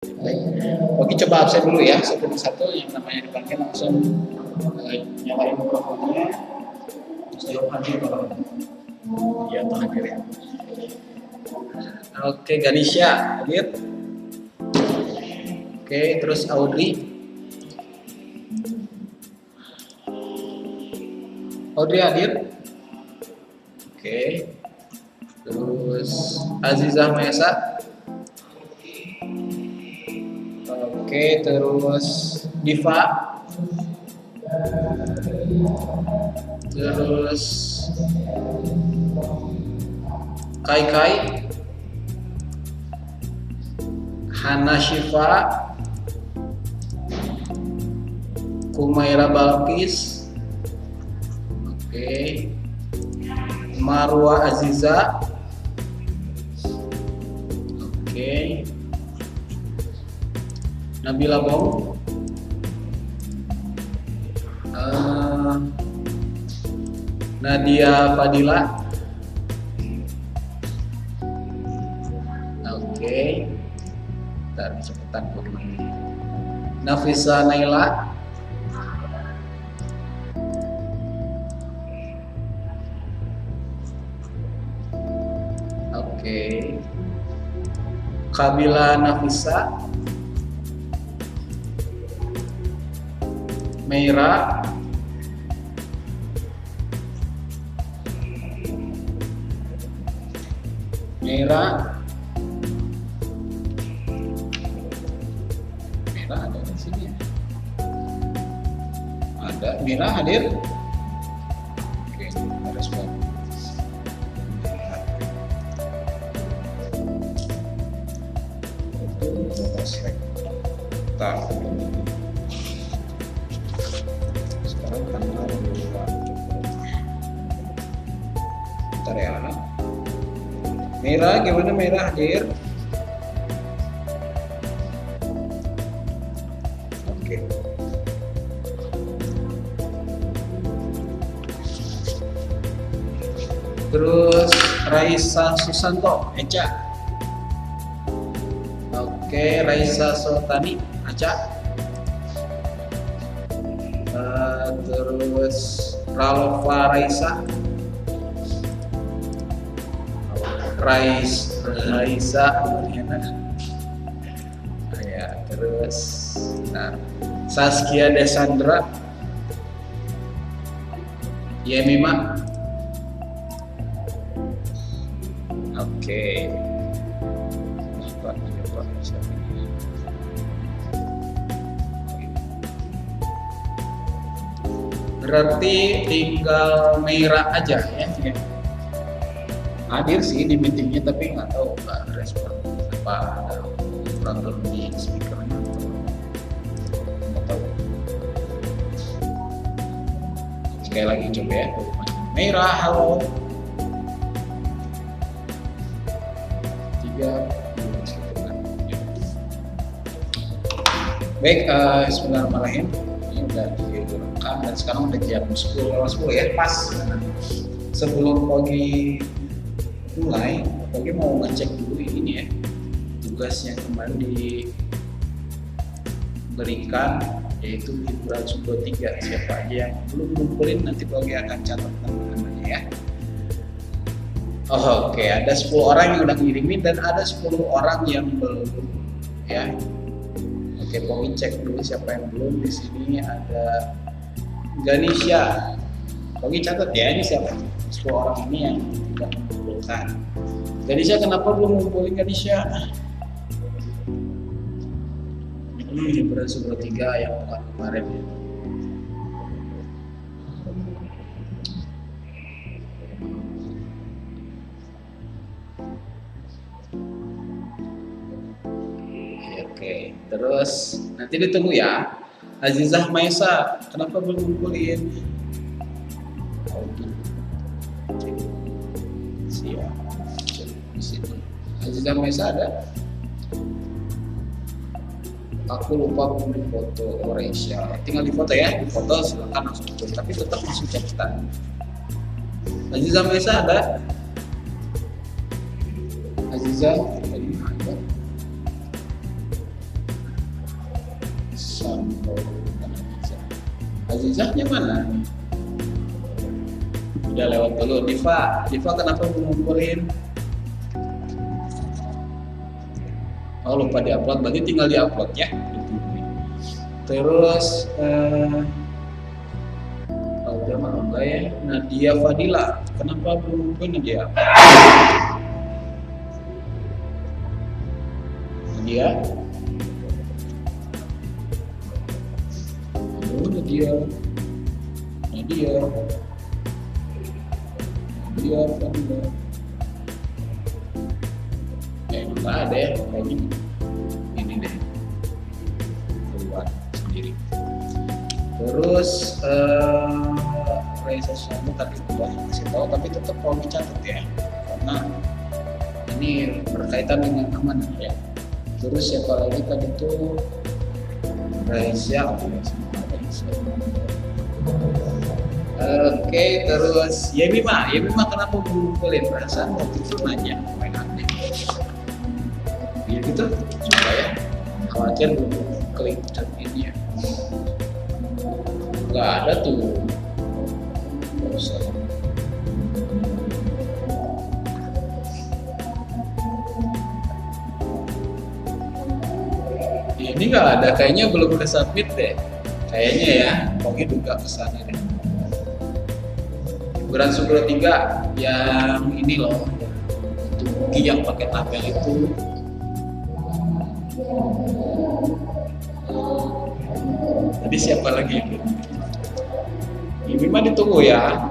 Oke, coba absen dulu ya. Sebelum satu yang namanya dipanggil langsung nyalain mikrofonnya. Terus jawab hadir kalau iya atau hadir ya. Oke, Ganesha hadir. Oke, terus Audrey. Audrey hadir. Oke. Terus Azizah Maesa. Oke, terus Diva. Terus Kai Kai. Hana Shiva. Kumaira Balkis. Oke. Marwa Aziza. Oke. Nabila Bong. Nadia Fadila. Oke. Ntar cepetan begini. Nafisa Naila. Oke. Kabila Nafisa. Meira. Meira ada di sini ya? Ada. Mira hadir. Oke, ada respon. Sekarang tanggal 2. Bentar ya. Mira, gimana Mira hadir? Oke. Terus Raisa Susanto, Eca. Oke, Raisa Sultani, Aca. Terus Ralfa Raisa. Raisa ya, terus Saskia Desandra. Yemima. Oke. Berarti tinggal Meira aja ya. Hadir sih di meetingnya tapi nggak tahu nggak respon apa ada problem di speakernya nggak tahu. Sekali lagi coba ya. Meira, halo. 3. Baik, bismillahirrahmanirrahim. Ini udah direkam dan sekarang udah jam 10 ya, pas sebelum pagi mulai, Pogi mau ngecek dulu ini ya, tugas yang kemarin diberikan yaitu hiburan sub 3. Siapa aja yang belum ngumpulin nanti Pogi akan catat namanya ya. Oke, ada 10 orang yang udah ngirimin dan ada 10 orang yang belum ya. Oke, Pogi cek dulu siapa yang belum. Di sini ada Ganesha. Pogi catat ya, ini siapa 10 orang ini yang tidak mengumpulkan. Ganesha, kenapa belum ngumpulin Ganesha? Ini hiburan sub 3 yang kemarin ya. Oke, terus nanti ditunggu ya. Azizah Maesa, kenapa belum ngumpulin? Siap. Di sini. Azizah Maesa ada? Aku lupa pilih foto Oresha. Tinggal di foto ya, di foto silakan langsung tulis, tapi tetap langsung catatan. Azizah Maesa ada? Azizah tadi ada. Sampo dan Azizahnya mana? Udah lewat dulu. Diva kenapa ngumpulin? Oh, lupa diupload, berarti tinggal diupload ya. Terus udah mah enggak ya. Nadia Fadila, kenapa belum ngumpulin Nadia? Nadia? Nadia Fadila. Nggak ada ya, kayaknya ini deh keluar sendiri. Terus Raisa Samu tadi udah kasih tahu, tapi tetap mau dicatat ya, karena ini berkaitan dengan amanah ya. Terus siapa lagi tadi tuh Raisa. Oke, terus Yemima kenapa ngumpulin? Perasaan waktu itu nanya main aktif ya gitu, supaya khawatir belum klik dan ini ya nggak ada tuh. Nggak usah. Ini nggak ada, kayaknya belum ke submit deh kayaknya ya. Pokoknya buka kesana deh. Hiburan Sugro 3 yang ini loh, itu buki yang pakai tabel itu. Tadi siapa lagi itu? Ini mah ditunggu ya.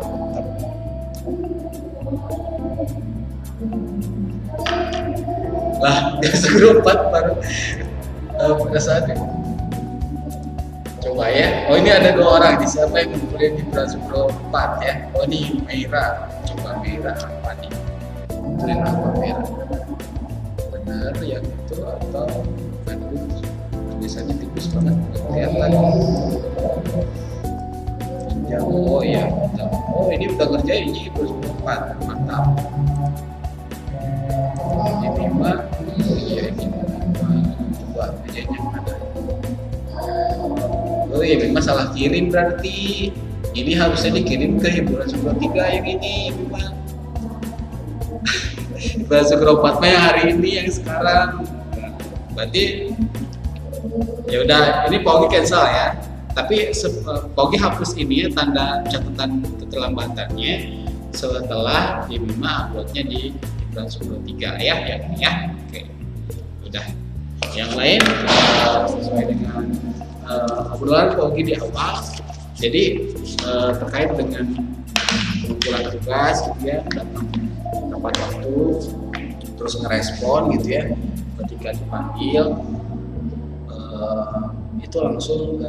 Lah, biasa grup 4 baru pada saat itu. Coba ya. Oh, ini ada 2 orang. Di siapa yang ngumpulin di Hiburan Sugro 4 ya? Oh, ini Meira. Coba Meira apa nih? Ngumpulin apa Meira? Benar yang itu atau bukan? Tulisannya tipis banget, kelihatan. Oh iya, oh ini udah ngerjain ini Hiburan Sugro 4, mantap. Ini mah, oh iya ini coba kerjanya mana? Oh iya, memang salah kirim berarti. Ini harusnya dikirim ke Hiburan Sugro 3 yang ini memang. Hiburan Sugro 4 mah yang hari ini yang sekarang. Berarti ya udah, ini Pogi cancel ya. Tapi Pogi hapus ini ya, tanda catatan keterlambatannya setelah Yemima uploadnya di Hiburan Sugro 3 ya, yang ini ya. Oke, udah. Yang lain sesuai dengan obrolan Pogi di awal. Jadi terkait dengan pengumpulan tugas gitu ya, datang tepat waktu, terus ngerespon gitu ya. Ketika dipanggil itu langsung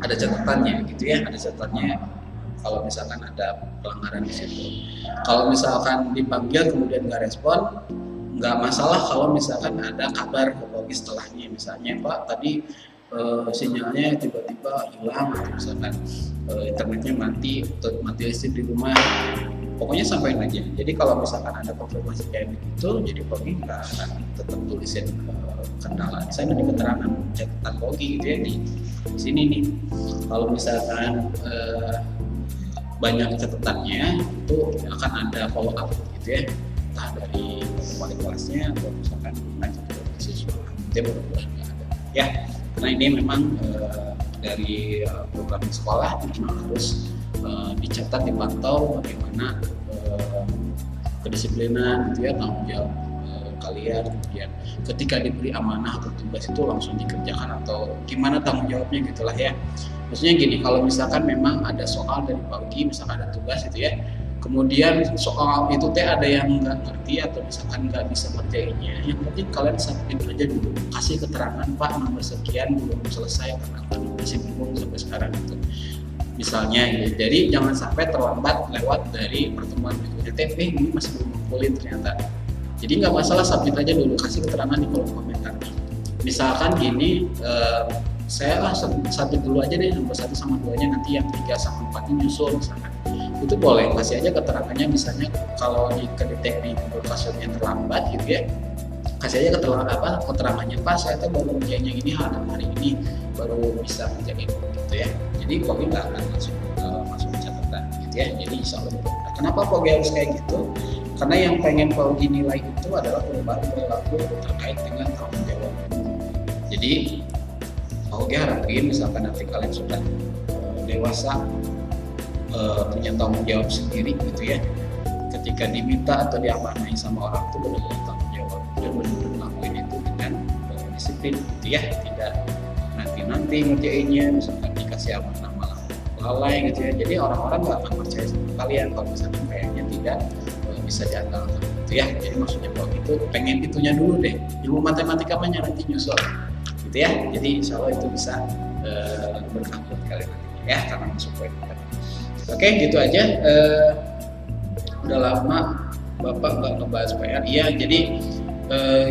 ada catatannya gitu ya, ada catatannya kalau misalkan ada pelanggaran di situ. Kalau misalkan dipanggil kemudian nggak respon, nggak masalah kalau misalkan ada kabar ke Pogi setelahnya, misalnya Pak tadi sinyalnya tiba-tiba hilang atau misalkan internetnya mati atau mati listrik di rumah, pokoknya sampaikan aja. Jadi kalau misalkan ada konfirmasi kayak begitu, jadi Pogi nggak akan tetap tulisin kendala. Saya di keterangan catatan Pogi gitu ya di sini nih. Kalau misalkan banyak catatannya itu akan ada follow up gitu ya, entah dari wali kelasnya atau misalkan lanjut ke siswa. Dia benar-benar nggak ada ya. Karena ini memang dari program sekolah memang harus dicatat, dipantau bagaimana kedisiplinan gitu ya, tanggung jawab kalian, kemudian ketika diberi amanah atau tugas itu langsung dikerjakan atau gimana tanggung jawabnya gitulah ya. Maksudnya gini, kalau misalkan memang ada soal dari pagi, misalkan ada tugas itu ya, kemudian soal itu ada yang nggak ngerti atau misalkan nggak bisa ngerjainnya, yang penting kalian submit aja dulu, kasih keterangan Pak nomor sekian belum selesai karena kami masih bingung sampai sekarang gitu misalnya gitu. Jadi jangan sampai terlambat lewat dari pertemuan berikutnya, tapi ini masih belum ngumpulin ternyata. Jadi nggak masalah, submit aja dulu, kasih keterangan di kolom komentar. Misalkan gini, saya lah submit dulu aja deh nomor 1 sama 2 nya, nanti yang 3 sama 4 nya nyusul misalkan. Itu boleh, kasih aja keterangannya, misalnya kalau di kedetek di passwordnya terlambat gitu ya, kasih aja keterangannya, Pak saya tuh baru ngerjain yang ini hari ini baru bisa ngerjain gitu ya. Jadi Pogi nggak akan langsung masuk ke catatan gitu ya. Jadi insya Allah. Kenapa Pogi harus kayak gitu? Karena yang pengen Pogi nilai itu adalah perubahan perilaku terkait dengan tanggung jawab. Jadi Pogi harapin misalkan nanti kalian sudah dewasa, punya tanggung jawab sendiri gitu ya. Ketika diminta atau diamanai sama orang itu benar-benar tanggung jawab dan benar-benar ngelakuin itu dengan disiplin gitu ya. Tidak nanti ngerjainnya, misalkan dikasih amanah malah lalai gitu ya. Jadi orang-orang nggak akan percaya sama kalian kalau misalnya kayaknya tidak bisa diandalkan gitu ya. Jadi maksudnya kalau itu pengen itunya dulu deh, ilmu matematika mah nanti nyusul gitu ya. Jadi insya Allah itu bisa berkah buat kalian nantinya ya, karena masuk poin. Oke, gitu aja. Udah lama Bapak nggak ngebahas PR. Iya, jadi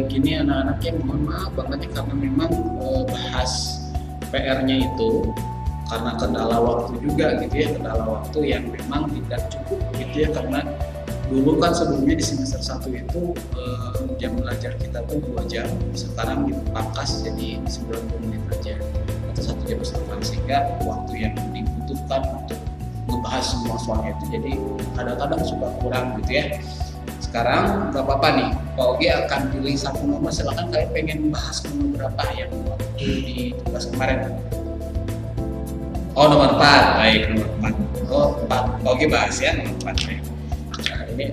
gini anak-anaknya, mohon maaf banget ya, karena memang bahas PR-nya itu karena kendala waktu juga gitu ya, kendala waktu yang memang tidak cukup gitu ya, karena dulu kan sebelumnya di semester 1 itu jam belajar kita tuh 2 jam, sekarang dipangkas jadi 90 menit aja atau 1 jam setengah, sehingga waktu yang dibutuhkan untuk membahas semua soalnya itu jadi kadang-kadang suka kurang gitu ya. Sekarang nggak apa-apa nih, Pak Ogi akan pilih satu nomor, silakan kalian pengen bahas nomor berapa yang waktu di tugas kemarin. Oh nomor 4, baik nomor 4. Oh 4, Pak Ogi bahas ya nomor 4 ya. Nah ini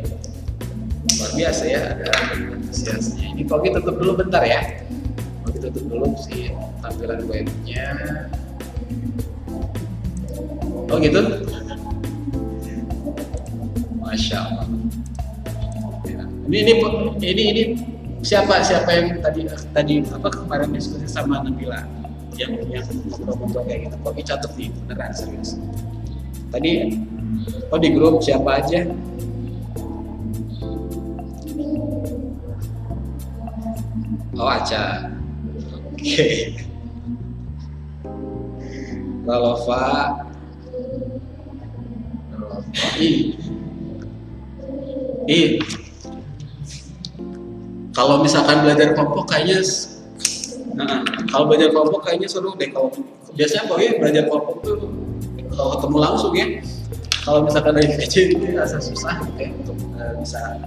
luar biasa ya, ada antusiasnya. Ini Pak Ogi tutup dulu bentar ya. Pak Ogi tutup dulu si tampilan webnya. Oh gitu? Masya Allah. Ini siapa yang tadi kemarin diskusi sama Nabila yang ngobrol kayak gitu. Kok catat nih beneran serius. Tadi di grup siapa aja? Oh Aca. Oke. Lalova. Kalau misalkan belajar kelompok kayaknya, kalau belajar kelompok kayaknya seru deh. Kalau biasanya belajar kelompok tuh kalau ketemu langsung ya. Kalau misalkan dari kecil itu rasa susah gitu ya untuk bisa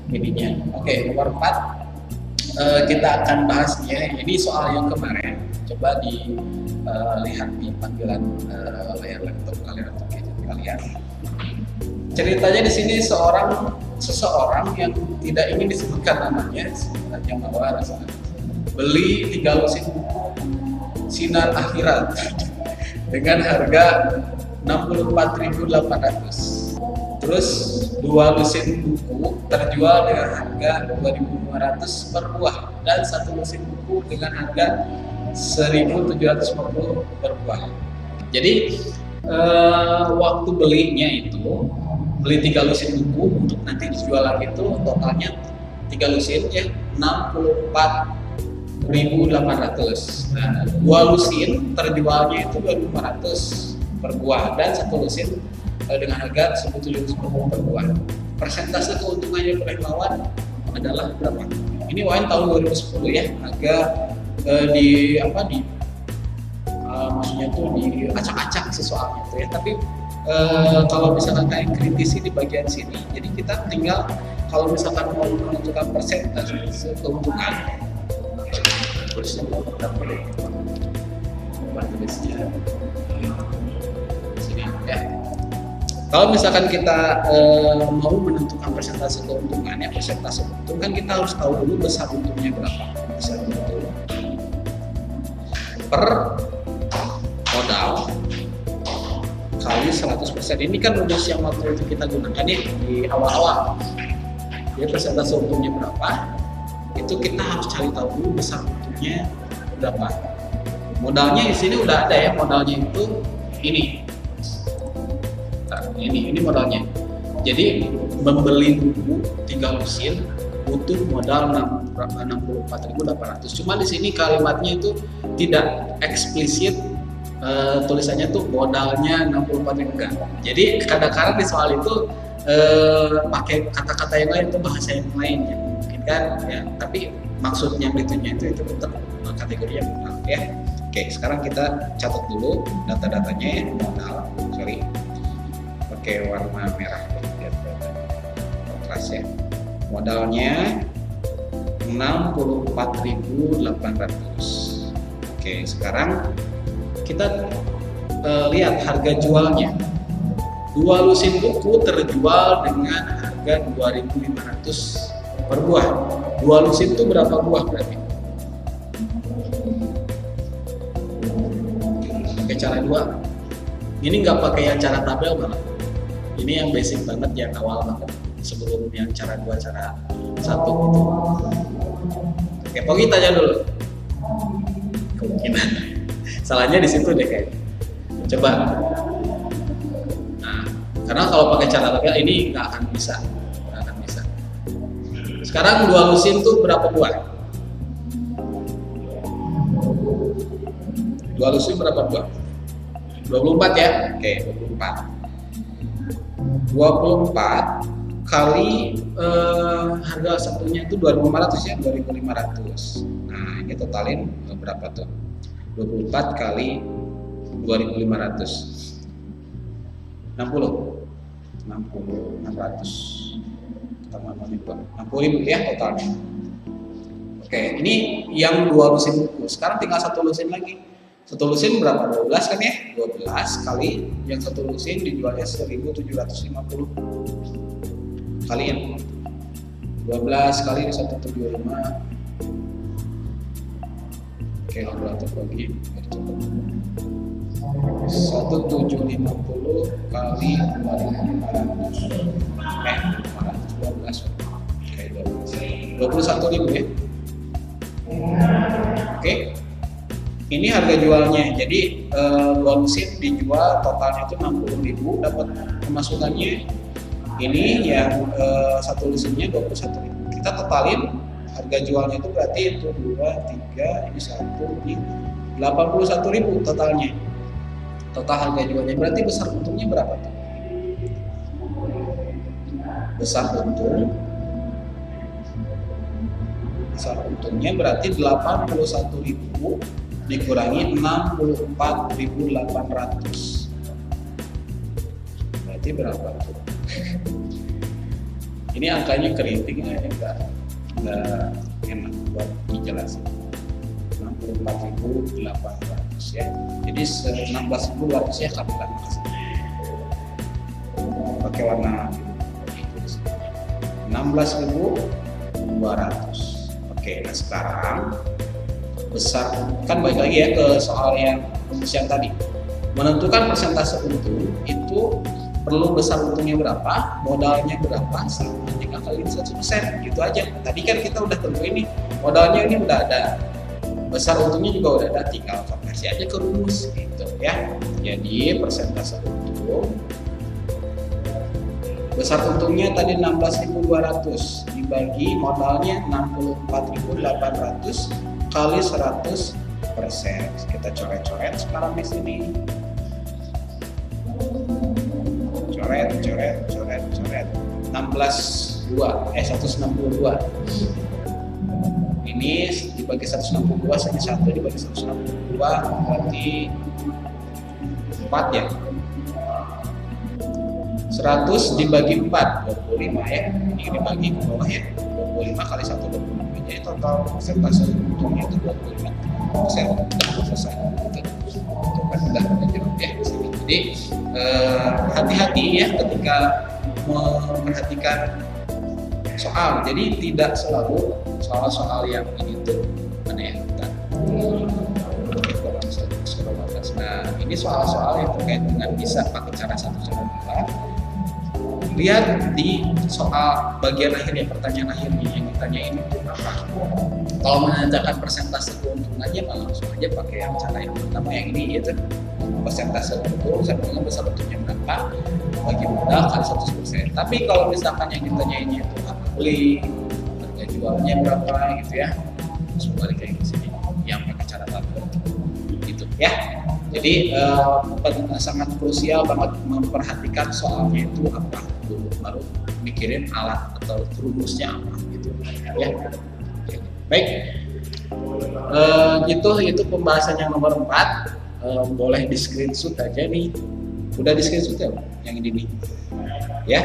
ininya. Oke, nomor 4 kita akan bahasnya. Ini soal yang kemarin. Coba dilihat di panggilan layar laptop kalian atau gadget kalian. Ceritanya di sini seseorang yang tidak ingin disebutkan namanya, yang bawa rasa beli 3 lusin buku Sinar Akhirat dengan harga 64.800. Terus 2 lusin buku terjual dengan harga 2.500 per buah dan 1 lusin buku dengan harga 1.750 per buah. Jadi waktu belinya itu beli 3 lusin buku untuk nanti dijual lagi itu totalnya 3 lusin ya 64.800. Nah, 2 lusin terjualnya itu 2.500 per buah dan 1 lusin dengan harga 1.750 per buah. Persentase keuntungannya per lawan adalah berapa? Ini wine tahun 2010 ya, harga maksudnya tuh diacak-acak sih soalnya tuh ya, tapi kalau misalkan kalian kritisi di bagian sini, jadi kita tinggal kalau misalkan mau menentukan persentase keuntungan, tulisnya berapa deh? Tulisnya sini ya. Kalau misalkan kita mau menentukan persentase keuntungan ya, persentase keuntungan kan kita harus tahu dulu besar untungnya berapa. Besar untung per modal kali 100%. Ini kan rumus yang waktu itu kita gunakan ya di awal-awal. Jadi persentase untungnya berapa? Itu kita harus cari tahu dulu besar untungnya berapa. Modalnya di sini udah ada ya, modalnya itu ini. Nah, ini modalnya. Jadi membeli buku 3 lusin butuh modal 64.800. Cuma di sini kalimatnya itu tidak eksplisit. Tulisannya tuh modalnya 64.000 enggak. Jadi kadang-kadang di soal itu pakai kata-kata yang lain, itu bahasa yang lain ya. Mungkin kan ya, tapi maksudnya beritunya itu tetap kategori yang modal ya. Oke, sekarang kita catat dulu data-datanya ya. Modal, sorry, pakai warna merah biar kontras ya. Modalnya 64.800. Oke, sekarang kita lihat harga jualnya. 2 lusin buku terjual dengan harga 2.500 per buah. 2 lusin itu berapa buah berarti? Pakai cara 2. Ini nggak pakai yang cara tabel malah. Ini yang basic banget, yang awal banget sebelum yang cara 2, cara 1 gitu. Oke, Pogi tanya dulu. Kemungkinan salahnya di situ deh kayaknya. Coba. Nah, karena kalau pakai cara tabel ini nggak akan bisa. Sekarang 2 lusin tuh berapa buah? 2 lusin berapa buah? 24 ya? Oke, 24 kali harga satunya itu 2.500 ya, 2.500. Nah, ini totalin berapa tuh? 24 kali 2.500. 600. Tambah 60.000 ya totalnya. Oke, ini yang 2 lusin buku. Sekarang tinggal 1 lusin lagi. 1 lusin berapa? 12 kan ya? 12 kali yang 1 lusin dijualnya 1.750. Kaliin 12 kali 175. Oke, kalkulator lagi. 1.750 kali 2.500. 12. Oke, 21.000 ya. Oke. Ini harga jualnya. Jadi 2 lusin dijual totalnya itu 60.000, dapat pemasukannya ini yang 1 lusinnya 21.000. Kita totalin harga jualnya itu berarti itu 2, 3, ini 1, ini 81.000 totalnya. Total harga jualnya berarti besar untungnya berapa tuh? Besar untungnya berarti 81.000 dikurangi 64.800. Berarti berapa tuh? Ini angkanya keriting ya, enggak enak buat dijelasin. 64.800 ya. Jadi 16.200 ya kan pakai warna 16.200. Oke, nah sekarang besar kan balik lagi ya ke soal yang rumus yang tadi. Menentukan persentase untung itu perlu besar untungnya berapa, modalnya berapa, sama dengan kali 100%, gitu aja. Tadi kan kita udah tentuin nih, modalnya ini udah ada, besar untungnya juga udah ada, tinggal konversi aja ke rumus gitu ya. Jadi persentase untung, besar untungnya tadi 16.200 dibagi modalnya 64.800 kali 100%. Kita coret-coret sekarang di sini. Coret 162. Ini dibagi 162, sini 1 dibagi 162 berarti 4 ya. 100 dibagi 4, 25 ya. Ini dibagi ke bawah ya. 25 kali 1, 25. Jadi total persentase untungnya itu 25%. Selesai. Itu kan udah menjawab ya di sini. Jadi hati-hati ya ketika memperhatikan soal. Jadi tidak selalu soal-soal yang ini tuh mana ya? Nah, ini soal-soal yang terkait dengan bisa pakai cara 1, cara 2. Lihat di soal bagian akhirnya, pertanyaan akhirnya yang ditanya ini apa. Kalau menandakan persentase keuntungannya, langsung aja pakai yang cara yang pertama yang ini, yaitu persentase untung sama dengan besar untungnya berapa bagi modal kali 100%. Tapi kalau misalkan yang ditanyainnya itu harga beli, harga jualnya berapa gitu ya, langsung balik kayak sini yang pakai cara tabel gitu ya. Jadi sangat krusial banget memperhatikan soalnya itu apa dulu, baru mikirin alat atau rumusnya apa gitu ya. Baik, gitu itu pembahasan yang nomor 4. Boleh di screenshot aja nih. Udah di screenshot ya yang ini nih, ya.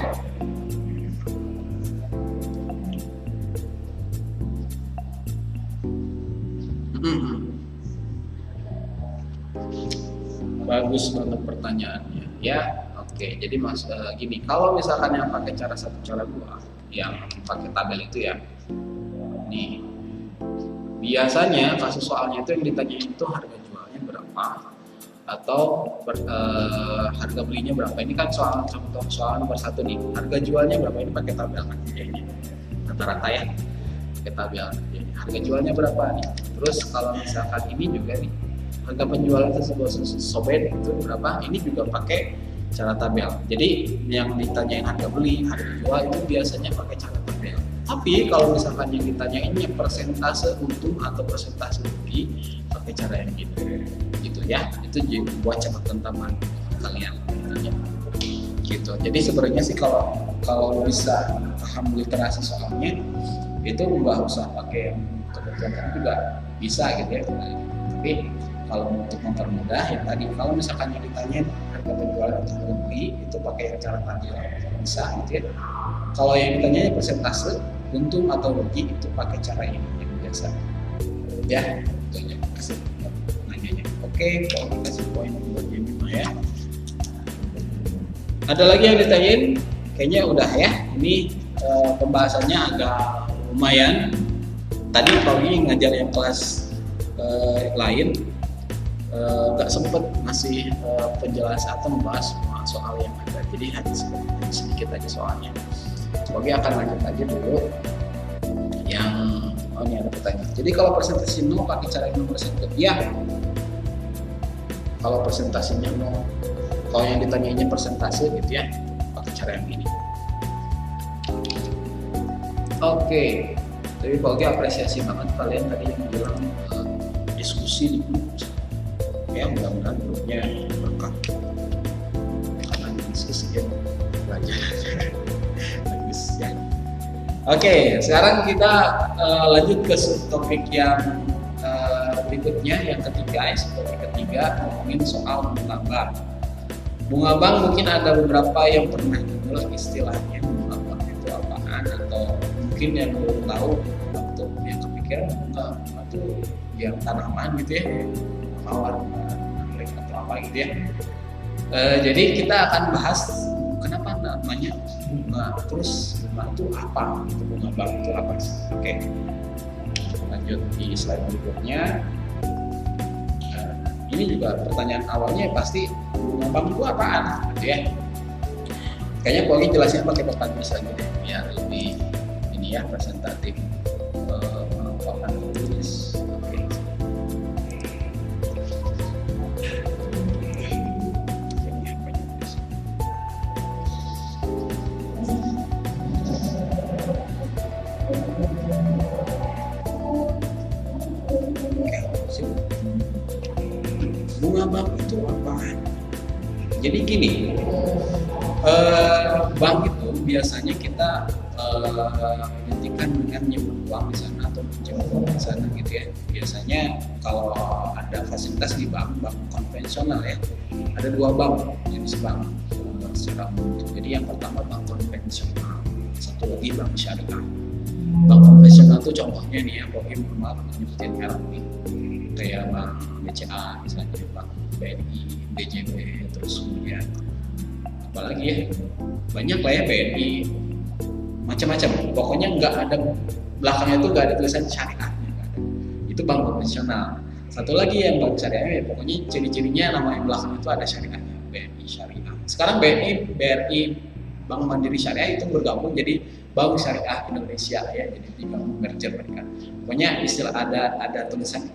Bagus banget pertanyaannya, ya. Oke, jadi gini, kalau misalkan yang pakai cara 1, cara 2, yang pakai tabel itu ya, nih biasanya kasus soalnya itu yang ditanyain itu harga jualnya berapa atau harga belinya berapa. Ini kan contoh soal nomor 1 nih, harga jualnya berapa, ini pakai tabel kan ini rata-rata ya, pakai tabel. Jadi, harga jualnya berapa nih. Terus kalau misalkan ini juga nih, harga penjualan tersebut sobat itu berapa, ini juga pakai cara tabel. Jadi yang ditanyain harga beli, harga jual itu biasanya pakai cara tabel. Tapi kalau misalkan yang ditanyainnya persentase untung atau persentase rugi, pakai cara yang gitu ya. Itu buat catatan tambahan kalian gitu. Jadi sebenarnya sih kalau bisa paham literasi soalnya itu nggak usah pakai kebetulan juga bisa gitu ya. Tapi kalau untuk mempermudah ya tadi, kalau misalkan yang ditanya harga penjualan atau harga beli itu pakai cara tabel bisa gitu ya. Kalau yang ditanya persentase untung atau rugi itu pakai cara ini yang biasa ya. Itu aja kasih nanyanya. Oke, kalau kasih poin buat yang 5 ya. Ada lagi yang ditanyain? Kayaknya udah ya. Ini pembahasannya agak lumayan. Tadi pagi ngajar yang kelas lain nggak sempet ngasih penjelasan atau membahas semua soal yang ada, jadi hanya sedikit aja soalnya. Oke, akan lanjut aja dulu yang ini ada pertanyaan. Jadi kalau presentasi 0 pakai cara 0%, ya. Kalau presentasinya 0, kalau yang ditanyainnya persentase gitu ya, pakai cara yang ini. Oke, tapi Oke apresiasi banget kalian tadi yang bilang diskusi di grup. Ya, mudah-mudahan grupnya berkah karena diskusi ya, belajar bagus ya. Oke, sekarang kita lanjut ke topik yang berikutnya, yang ketiga, topik ketiga, ngomongin soal bunga bank. Bunga bank mungkin ada beberapa yang pernah dengar istilahnya bunga bank itu apaan, atau mungkin yang belum tahu atau yang kepikiran bunga itu yang tanaman gitu ya, mawar atau apa gitu ya. Jadi kita akan bahas kenapa namanya bunga, terus bunga itu apa, gitu, bunga bank itu apa. Oke, lanjut di slide berikutnya. Ini juga pertanyaan awalnya pasti bunga bank itu apaan gitu ya. Kayaknya Pogi jelasnya pakai papan saja deh biar lebih ini ya, presentatif. Papan tulis. Bunga bank itu apa? Jadi gini, bank itu biasanya kita identikan dengan nyimpen uang di sana atau pinjam uang di sana gitu ya. Biasanya kalau ada fasilitas di bank konvensional ya, ada 2 bank jenis bank secara umum. Jadi yang pertama bank konvensional, satu lagi bank syariah. Bank konvensional itu contohnya nih ya, Bohim maaf menyebutin merek nih, kayak bank BCA misalnya, bank BNI, BJB, terus kemudian apalagi ya, banyak lah ya, BNI, macam-macam. Pokoknya nggak ada belakangnya tuh nggak ada tulisan syariahnya, nggak ada. Itu bank konvensional. Satu lagi yang bank syariah ya, pokoknya ciri-cirinya nama yang belakang itu ada syariahnya, BNI syariah. Sekarang BRI, Bank Mandiri Syariah itu bergabung jadi Bank Syariah Indonesia ya, jadi digabung merger mereka. Pokoknya istilah ada tulisan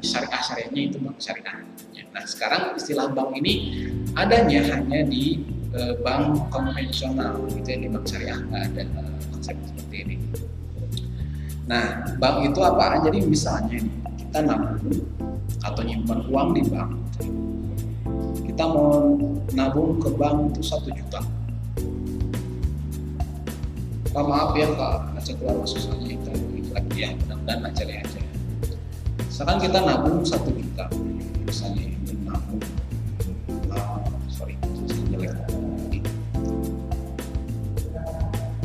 syariahnya itu bank syariah. Nah sekarang istilah bank ini adanya hanya di bank konvensional, gitu ya, di bank syariah nggak ada konsep seperti ini. Nah bank itu apaan? Jadi misalnya nih, kita nabung atau nyimpan uang di bank, kita mau nabung ke bank itu 1 juta. Pak maaf ya Kak, baca keluar susahnya itu lagi ya, mudah-mudahan lancar ya. Misalkan kita nabung 1 juta, misalnya nabung,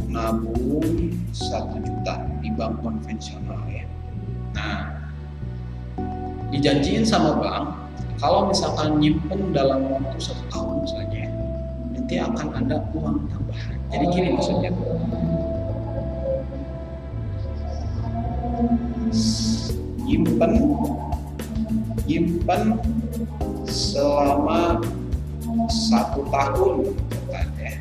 nabung 1 juta di bank konvensional ya. Nah, dijanjiin sama bank kalau misalkan nyimpen dalam waktu 1 tahun misalnya, nanti akan ada uang tambahan. Jadi gini maksudnya, nyimpen selama 1 tahun kan ya.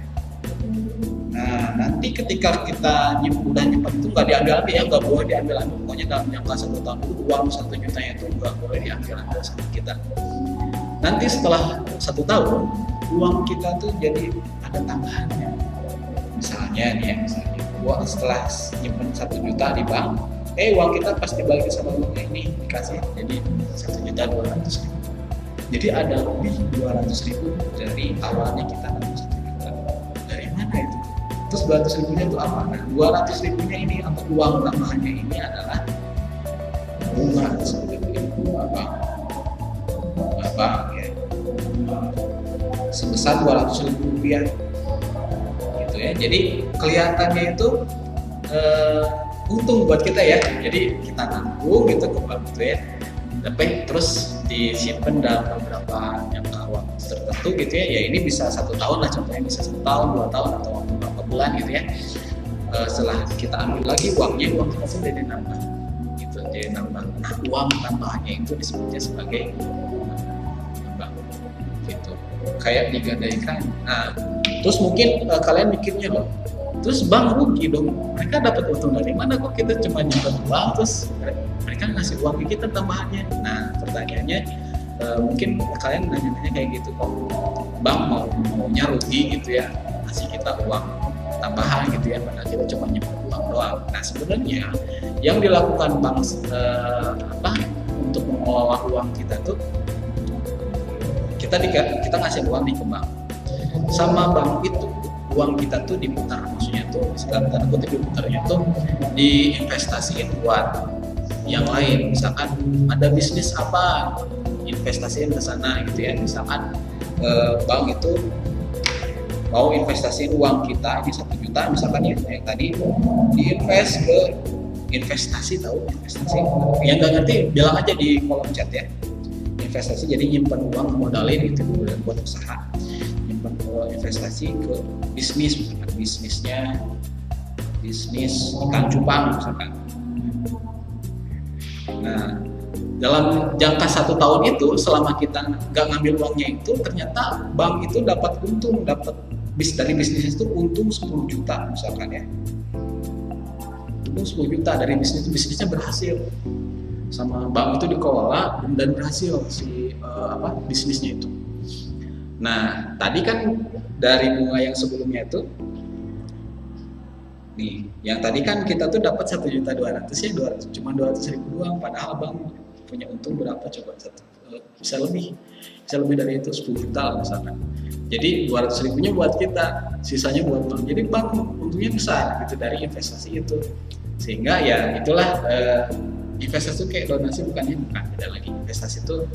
Nah, nanti ketika kita udah nyimpen itu nggak diambil ya, nggak boleh diambil, pokoknya dalam jangka 1 tahun dulu uang 1 juta itu nggak boleh diambil sama kita. Nanti setelah 1 tahun uang kita tuh jadi ada tambahannya. Misalnya nih ya, uang setelah nyimpen 1 juta di bank, uang kita pas dibagi sama banknya ini dikasih jadi 1.200.000. Jadi ada lebih 200.000 dari awalnya kita nabung 1 juta. Dari mana itu? Terus 200.000-nya itu apa? Nah, 200.000-nya ini atau uang tambahannya ini adalah bunga seperti bunga bank ya, sebesar 200.000 rupiah gitu ya. Jadi kelihatannya itu untung buat kita ya. Jadi kita nabung gitu ke bank gitu ya, tapi terus disimpan dalam beberapa jangka waktu tertentu gitu ya. Ya ini bisa 1 tahun lah contohnya, bisa 1 tahun, 2 tahun atau beberapa bulan gitu ya. Setelah kita ambil lagi uangnya, uang kita sudah dinambah gitu, jadi nambah. Nah, uang tambahannya itu disebutnya sebagai bank gitu, kayak digadaikan. Nah, terus mungkin kalian mikirnya loh, terus bank rugi dong, mereka dapat untung dari mana kok kita cuma nyimpen uang terus mereka ngasih uang ke kita tambahannya. Nah, pertanyaannya mungkin kalian nanya-nanya kayak gitu, kok bank maunya rugi gitu ya, ngasih kita uang tambahan gitu ya, padahal kita cuma nyimpen uang doang. Nah, sebenarnya yang dilakukan bank untuk mengelola uang kita tuh, kita ngasih uang nih ke bank, sama bank itu uang kita tuh diputar, maksudnya tuh dalam tanda kutip diputarnya tuh diinvestasiin buat yang lain. Misalkan ada bisnis apa, investasiin ke sana gitu ya. Misalkan bank itu mau investasiin uang kita ini 1 juta misalkan ya, yang tadi diinvest ke investasi, tahu investasi? Yang nggak ngerti bilang aja di kolom chat ya. Investasi jadi nyimpen uang, modalin gitu buat usaha. Investasi ke bisnis, misalkan bisnis ikan cupang misalkan. Nah, dalam jangka 1 tahun itu, selama kita nggak ngambil uangnya itu, ternyata bank itu dapat untung, dari bisnis itu untung 10 juta misalkan ya. Untung 10 juta dari bisnisnya berhasil, sama bank itu dikelola dan berhasil bisnisnya itu. Nah, tadi kan dari bunga yang sebelumnya itu nih, yang tadi kan kita tuh dapat 1.200.000 ya, cuma 200.000 doang, padahal bank punya untung berapa coba? Bisa lebih dari itu, 10 juta lah misalkan. Jadi 200.000-nya buat kita, sisanya buat bank. Jadi bank untungnya besar gitu dari investasi itu. Sehingga ya itulah investasi itu kayak donasi, bukan beda lagi. Investasi itu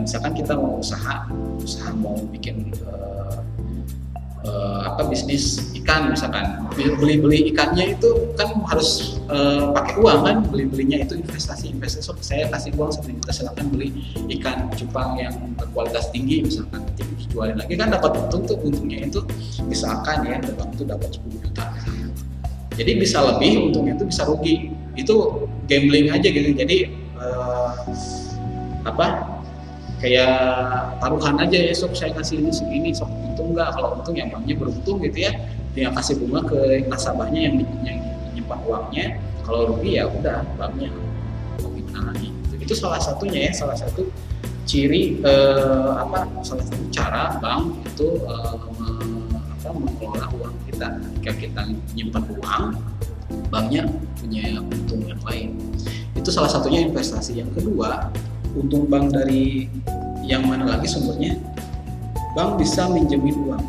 misalkan kita mau usaha mau bikin bisnis ikan misalkan, beli ikannya itu kan harus pakai uang kan, belinya itu investasi. So, saya kasih uang 1 juta, silakan beli ikan cupang yang berkualitas tinggi misalkan, nanti dijualin lagi kan dapat untung tuh, untungnya itu misalkan ya bank itu dapat 10 juta misalkan. Jadi bisa lebih, untungnya itu bisa rugi, itu gambling aja gitu. Jadi kayak taruhan aja ya, sok saya kasih ini segini, sok untung nggak? Kalau untung yang banknya beruntung gitu ya, dia kasih bunga ke nasabahnya yang nyimpan uangnya. Kalau rugi ya udah banknya mau gimana lagi. Itu salah satunya ya, salah satu ciri salah satu cara bank itu mengelola uang kita. Ketika kita nyimpan uang, banknya punya untung yang lain. Itu salah satunya investasi. Yang kedua, untung bank dari yang mana lagi sumbernya? Bank bisa minjemin uang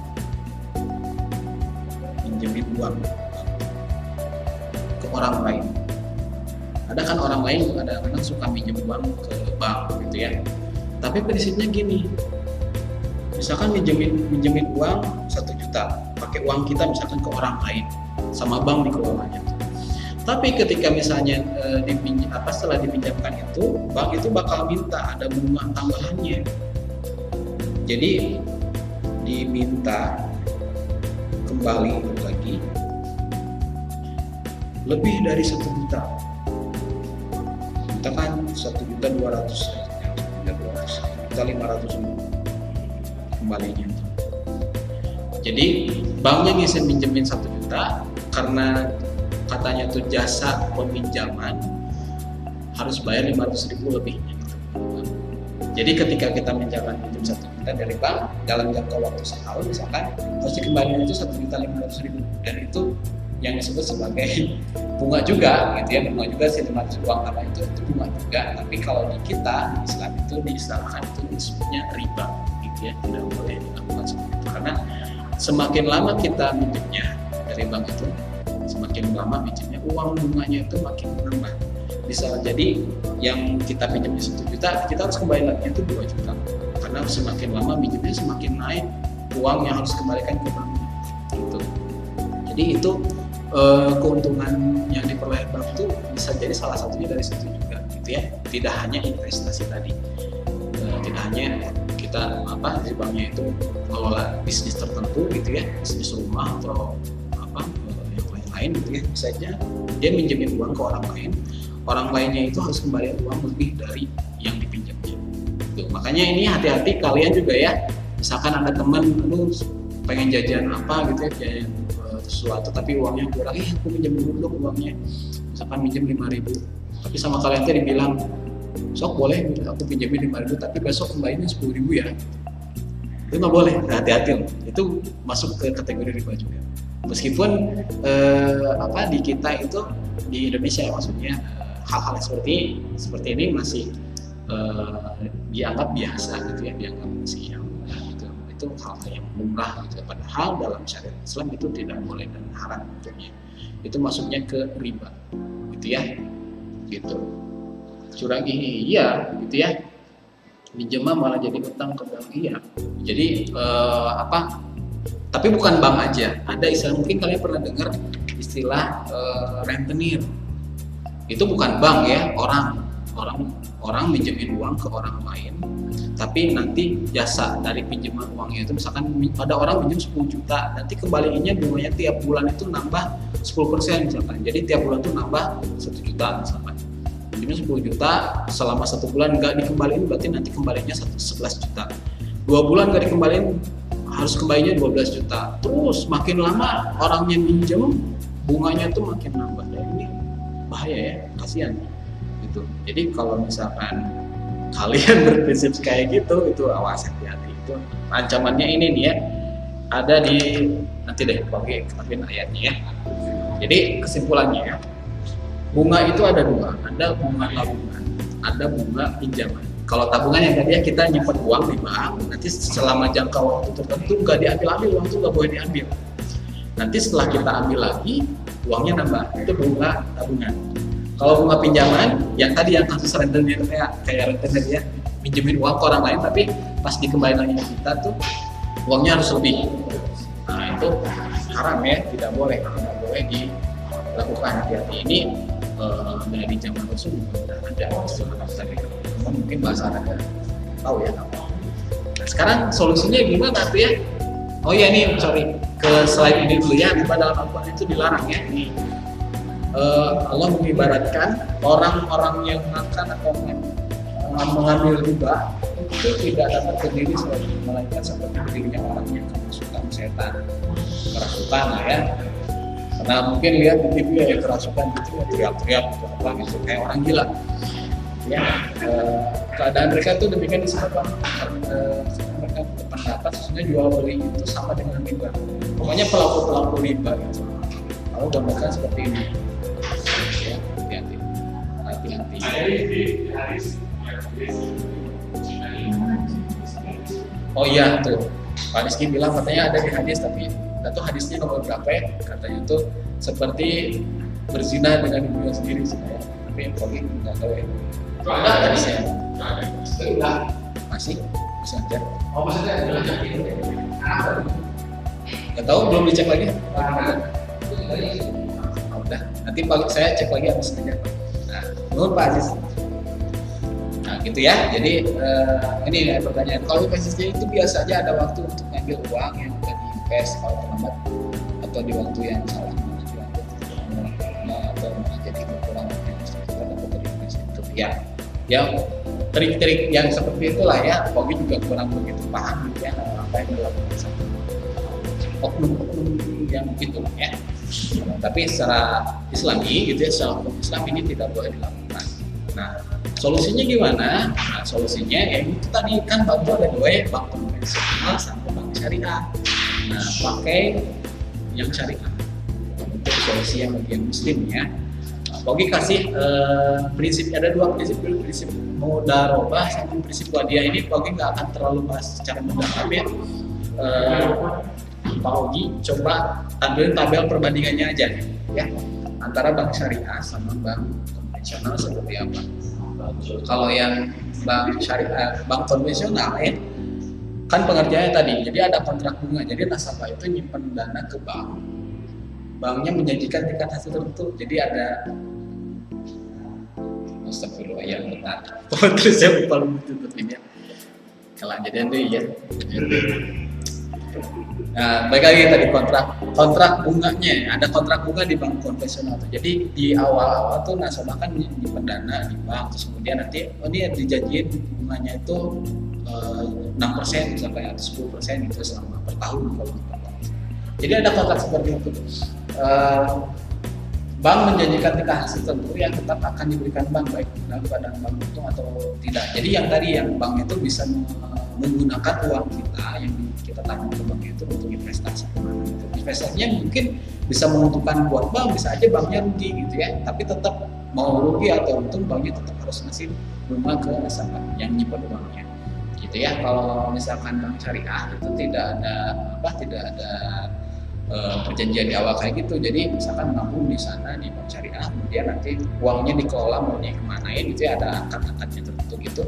ke orang lain. Ada kan orang lain kadang-kadang suka minjem uang ke bank gitu ya. Tapi prinsipnya gini, misalkan minjemin uang 1 juta, pakai uang kita misalkan ke orang lain, sama bank dikelolanya. Tapi ketika misalnya setelah dipinjamkan itu, bank itu bakal minta ada bunga tambahannya. Jadi diminta kembali lagi lebih dari 1 juta. Misalkan 1.200.000, 1.500.000 kembalinya. Jadi banknya bisa minjemin 1 juta karena katanya tuh jasa peminjaman harus bayar 500.000 lebihnya. Jadi ketika kita minjem 1 juta dari bank dalam jangka waktu setahun misalkan harus dikembalikan itu 1.500.000 dan itu yang disebut sebagai bunga juga gitu ya, bunga juga sih 500 uang tambah itu bunga juga. Tapi kalau di kita di Islam itu diistilahkan itu disebutnya riba gitu ya, tidak boleh dilakukan seperti itu karena semakin lama kita minjemnya dari bank itu, semakin lama minjemnya uang bunganya itu makin bertambah. Bisa jadi yang kita pinjam di 1 juta kita harus kembali lagi itu 2 juta karena semakin lama minjemnya semakin naik uang yang harus kembalikan ke bank gitu. Jadi itu keuntungan yang diperoleh bank itu bisa jadi salah satunya dari situ juga gitu ya, tidak hanya investasi tadi, tidak hanya kita di banknya itu mengelola bisnis tertentu gitu ya, bisnis rumah atau yang lain-lain gitu ya, bisa aja dia minjemin uang ke orang lainnya itu harus kembali uang lebih dari yang dipinjamnya gitu. Makanya ini hati-hati kalian juga ya, misalkan ada teman lu pengen jajan apa gitu ya, jajan sesuatu tapi uangnya kurang, aku minjem dulu uangnya, misalkan minjem 5.000 tapi sama kalian tadi bilang sok boleh aku pinjemin 5.000 tapi besok kembalinya 10.000 ya, itu nggak boleh. Hati-hati loh, itu masuk ke kategori riba juga meskipun di kita itu di Indonesia maksudnya hal-hal seperti ini masih dianggap biasa gitu ya, dianggap masih itu hal-hal yang lumrah gitu. Padahal dalam syariat Islam itu tidak boleh dan haram tentunya. Itu masuknya ke riba gitu ya. Gitu. Curang iya gitu ya. Minjemah malah jadi utang ke bank iya. Jadi tapi bukan bank aja. Ada istilah, mungkin kalian pernah dengar istilah rentenir. Itu bukan bank ya, orang minjemin uang ke orang lain, tapi nanti jasa dari pinjaman uangnya itu misalkan ada orang pinjam 10 juta, nanti kembaliinnya bunganya tiap bulan itu nambah 10% misalkan. Jadi tiap bulan itu nambah 1 juta misalkan. Pinjamnya 10 juta selama 1 bulan nggak dikembaliin, berarti nanti kembalinya 11 juta. 2 bulan nggak dikembaliin harus kembalinya 12 juta. Terus makin lama orang yang minjem bunganya tuh makin nambah. Dan ini bahaya ya, kasihan gitu. Jadi kalau misalkan kalian berprinsip kayak gitu, itu awas, hati-hati. Itu ancamannya ini nih ya, ada di nanti deh pakai ayatnya ya. Jadi kesimpulannya ya, bunga itu ada dua, ada bunga tabungan, ada bunga pinjaman. Kalau tabungan yang tadi ya kita nyimpen uang di bank, nanti selama jangka waktu tertentu nggak diambil, uang itu nggak boleh diambil. Nanti setelah kita ambil lagi, uangnya nambah, itu bunga tabungan. Kalau bunga pinjaman, yang tadi yang kasus rentenir kayak rentenir ya, minjemin uang ke orang lain, tapi pas dikembalikan lagi kita tuh uangnya harus lebih. Nah itu haram ya, tidak boleh dilakukan. Hati-hati. Ini dari zaman Rasul sudah ada istilah tadi. Mungkin bahasa Anda tahu ya. Nah, sekarang solusinya gimana tuh ya? Oh iya nih, ke slide ini dulu ya. Riba dalam Al-Quran itu dilarang ya. Ini Allah mengibaratkan orang-orang yang makan atau mengambil riba itu tidak dapat berdiri melainkan seperti berdirinya orang yang kerasukan setan, kerasukan lah ya. Karena mungkin lihat di TV ya kerasukan gitu ya, teriak-teriak atau apa gitu kayak orang gila. Ya, keadaan mereka itu demikian disebabkan mereka berpendapat sesungguhnya jual beli itu sama dengan riba. Pokoknya pelaku riba gitu. Kalau gambarkan seperti ini. Ya, hati-hati. Oh iya tuh, Pak Rizky bilang katanya ada di hadis, tapi nggak tahu hadisnya nomor berapa ya. Katanya tuh seperti berzina dengan ibunya sendiri sih ya. tapi Pogi nggak tahu ya. Ada tadi saya. Udah. Masih aja. Oh maksudnya belajar gitu. Nggak tahu, belum dicek lagi. Udah, nanti saya cek lagi habis kerja. Nah, menurut Pak Aziz. Nah, gitu ya. Jadi ini pertanyaan. Kalau investasi itu biasanya ada waktu untuk ngambil uang yang udah diinvest kalau terlambat atau di waktu yang salah, atau jadi kekurangan yang kita dapat dari investasi itu. Ya trik-trik yang seperti itulah ya. Pogi juga kurang begitu paham gitu ya apa yang dilakukan sama oknum-oknum yang begitulah ya. Tapi secara Islami gitu ya, secara hukum Islam ini tidak boleh dilakukan. Nah, solusinya gimana? Nah, solusinya ya itu tadi kan bank ada dua ya, bank konvensional sama bank syariah. Nah, pakai yang syariah untuk solusi yang bagi muslim ya. Pogi kasih prinsip, ada dua prinsip, prinsip mudharabah sama prinsip wadiah. Ini Pogi nggak akan terlalu bahas secara mendalam ya. Pak Ogi coba tampilin tabel perbandingannya aja ya antara bank syariah sama bank konvensional seperti apa. Kalau yang bank syariah, bank konvensional ya kan pengerjaannya tadi, jadi ada kontrak bunga, jadi nasabah itu nyimpen dana ke bank, banknya menjanjikan tingkat hasil tertentu, jadi ada astagfirullah ya benar. Terus saya lupa tutup ini ya. Kalau jadi deh ya. Nah, baik lagi tadi kontrak bunganya, ada kontrak bunga di bank konvensional tuh. Jadi di awal tuh nasabah kan menyimpan dana di bank, terus kemudian nanti ini dijanjiin bunganya itu 6% sampai 10% itu selama per tahun kalau jadi ada kontrak seperti itu. Bank menjanjikan tingkat hasil tertentu yang tetap akan diberikan bank baik dalam keadaan bank untung atau tidak. Jadi yang tadi yang bank itu bisa menggunakan uang kita yang kita taruh ke bank itu untuk investasi kemana gitu. Investasinya mungkin bisa menguntungkan buat bank, bisa aja banknya rugi gitu ya. Tapi tetap mau rugi atau untung banknya tetap harus ngasih bunga ke nasabah yang nyimpan uangnya. Gitu ya. Kalau misalkan bank syariah itu tidak ada perjanjian di awal kayak gitu. Jadi misalkan menabung di sana di bank syariah, kemudian nanti uangnya dikelola mau dikemanain gitu ya, ada angkat-angkatnya tertentu gitu.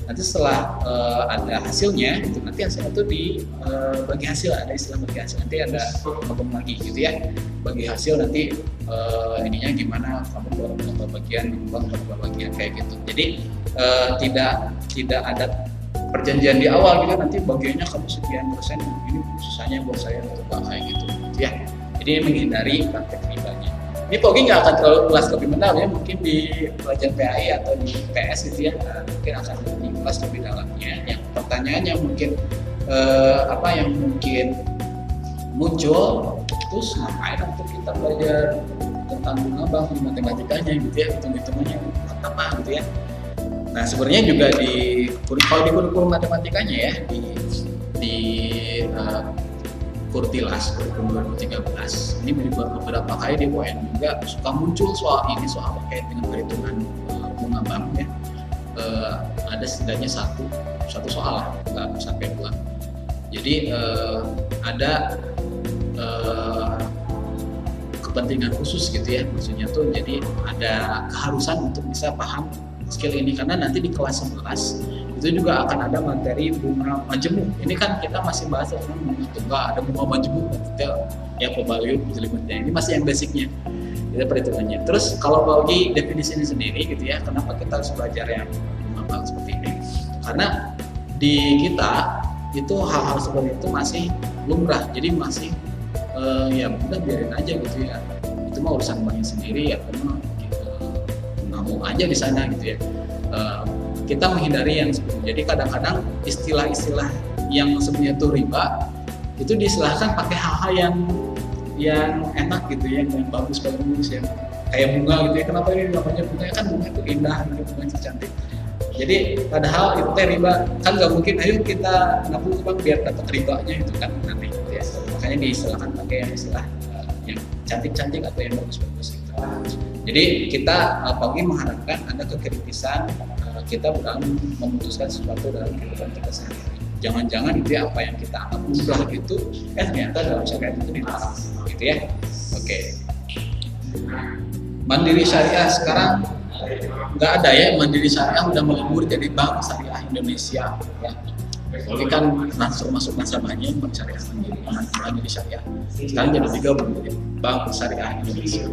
Nanti setelah ada hasilnya gitu, nanti hasilnya itu bagi hasil, ada istilah bagi hasil, nanti ada ngomong lagi gitu ya, bagi hasil nanti ininya gimana, kamu berapa bagian, berapa bagian kayak gitu. Jadi tidak ada perjanjian di awal gitu, nanti bagiannya kamu sekian persen, ini susahnya buat saya untuk kayak gitu ya. Jadi menghindari praktek ribanya. Ini Pogi nggak akan terlalu ulas lebih mendalam ya, mungkin di pelajaran PAI atau di PS gitu ya, mungkin akan diulas lebih dalamnya. Yang pertanyaannya mungkin yang mungkin muncul, terus ngapain untuk kita belajar tentang bunga bank di matematikanya gitu ya, hitung-hitungannya apa gitu ya. Nah sebenarnya juga kalau di kurikulum matematikanya ya di Kurtilas kurikulum 2013 ini beberapa kali di UN juga suka muncul soal terkait dengan perhitungan bunga bank ya. Ada setidaknya satu soal lah, nggak sampai dua. Jadi ada kepentingan khusus gitu ya, maksudnya tuh jadi ada keharusan untuk bisa paham skill ini, karena nanti di kelas 11 itu juga akan ada materi bunga majemuk. Ini kan kita masih bahas tentang bunga tunggal, ada bunga majemuk, ya pebaliut, jelimetnya. Ini masih yang basicnya, itu perhitungannya. Terus kalau bagi definisi ini sendiri gitu ya, kenapa kita harus belajar yang bunga bank seperti ini? Karena di kita itu hal-hal seperti itu masih lumrah, jadi masih ya udah biarin aja gitu ya. Itu mah urusan banknya sendiri ya, karena mau aja di sana gitu ya. Kita menghindari yang seperti itu. Jadi kadang-kadang istilah-istilah yang sebenarnya itu riba itu disilahkan pakai hal-hal yang enak gitu ya, yang bagus-bagus ya, kayak bunga gitu ya. Kenapa ini namanya bunga? Kan bunga itu indah gitu, bunga itu cantik. Jadi padahal itu riba kan nggak mungkin. Ayo kita nabung ke bank biar dapat ribanya itu kan nanti gitu ya. Makanya disilahkan pakai yang istilah yang cantik-cantik atau yang bagus-bagus gitu. Jadi kita Pogi mengharapkan ada kekritisan kita dalam memutuskan sesuatu dalam kehidupan kita sehari-hari. Jangan-jangan itu ya, apa yang kita anggap mudah gitu, ternyata dalam syariat itu dilarang, gitu ya. Oke. Mandiri syariah sekarang nggak ada ya Mandiri Syariah udah melebur jadi Bank Syariah Indonesia ya. Jadi kan transfer masuk nasabahnya Bank Syariah Mandiri Syariah. Sekarang jadi digabung menjadi Bank Syariah Indonesia.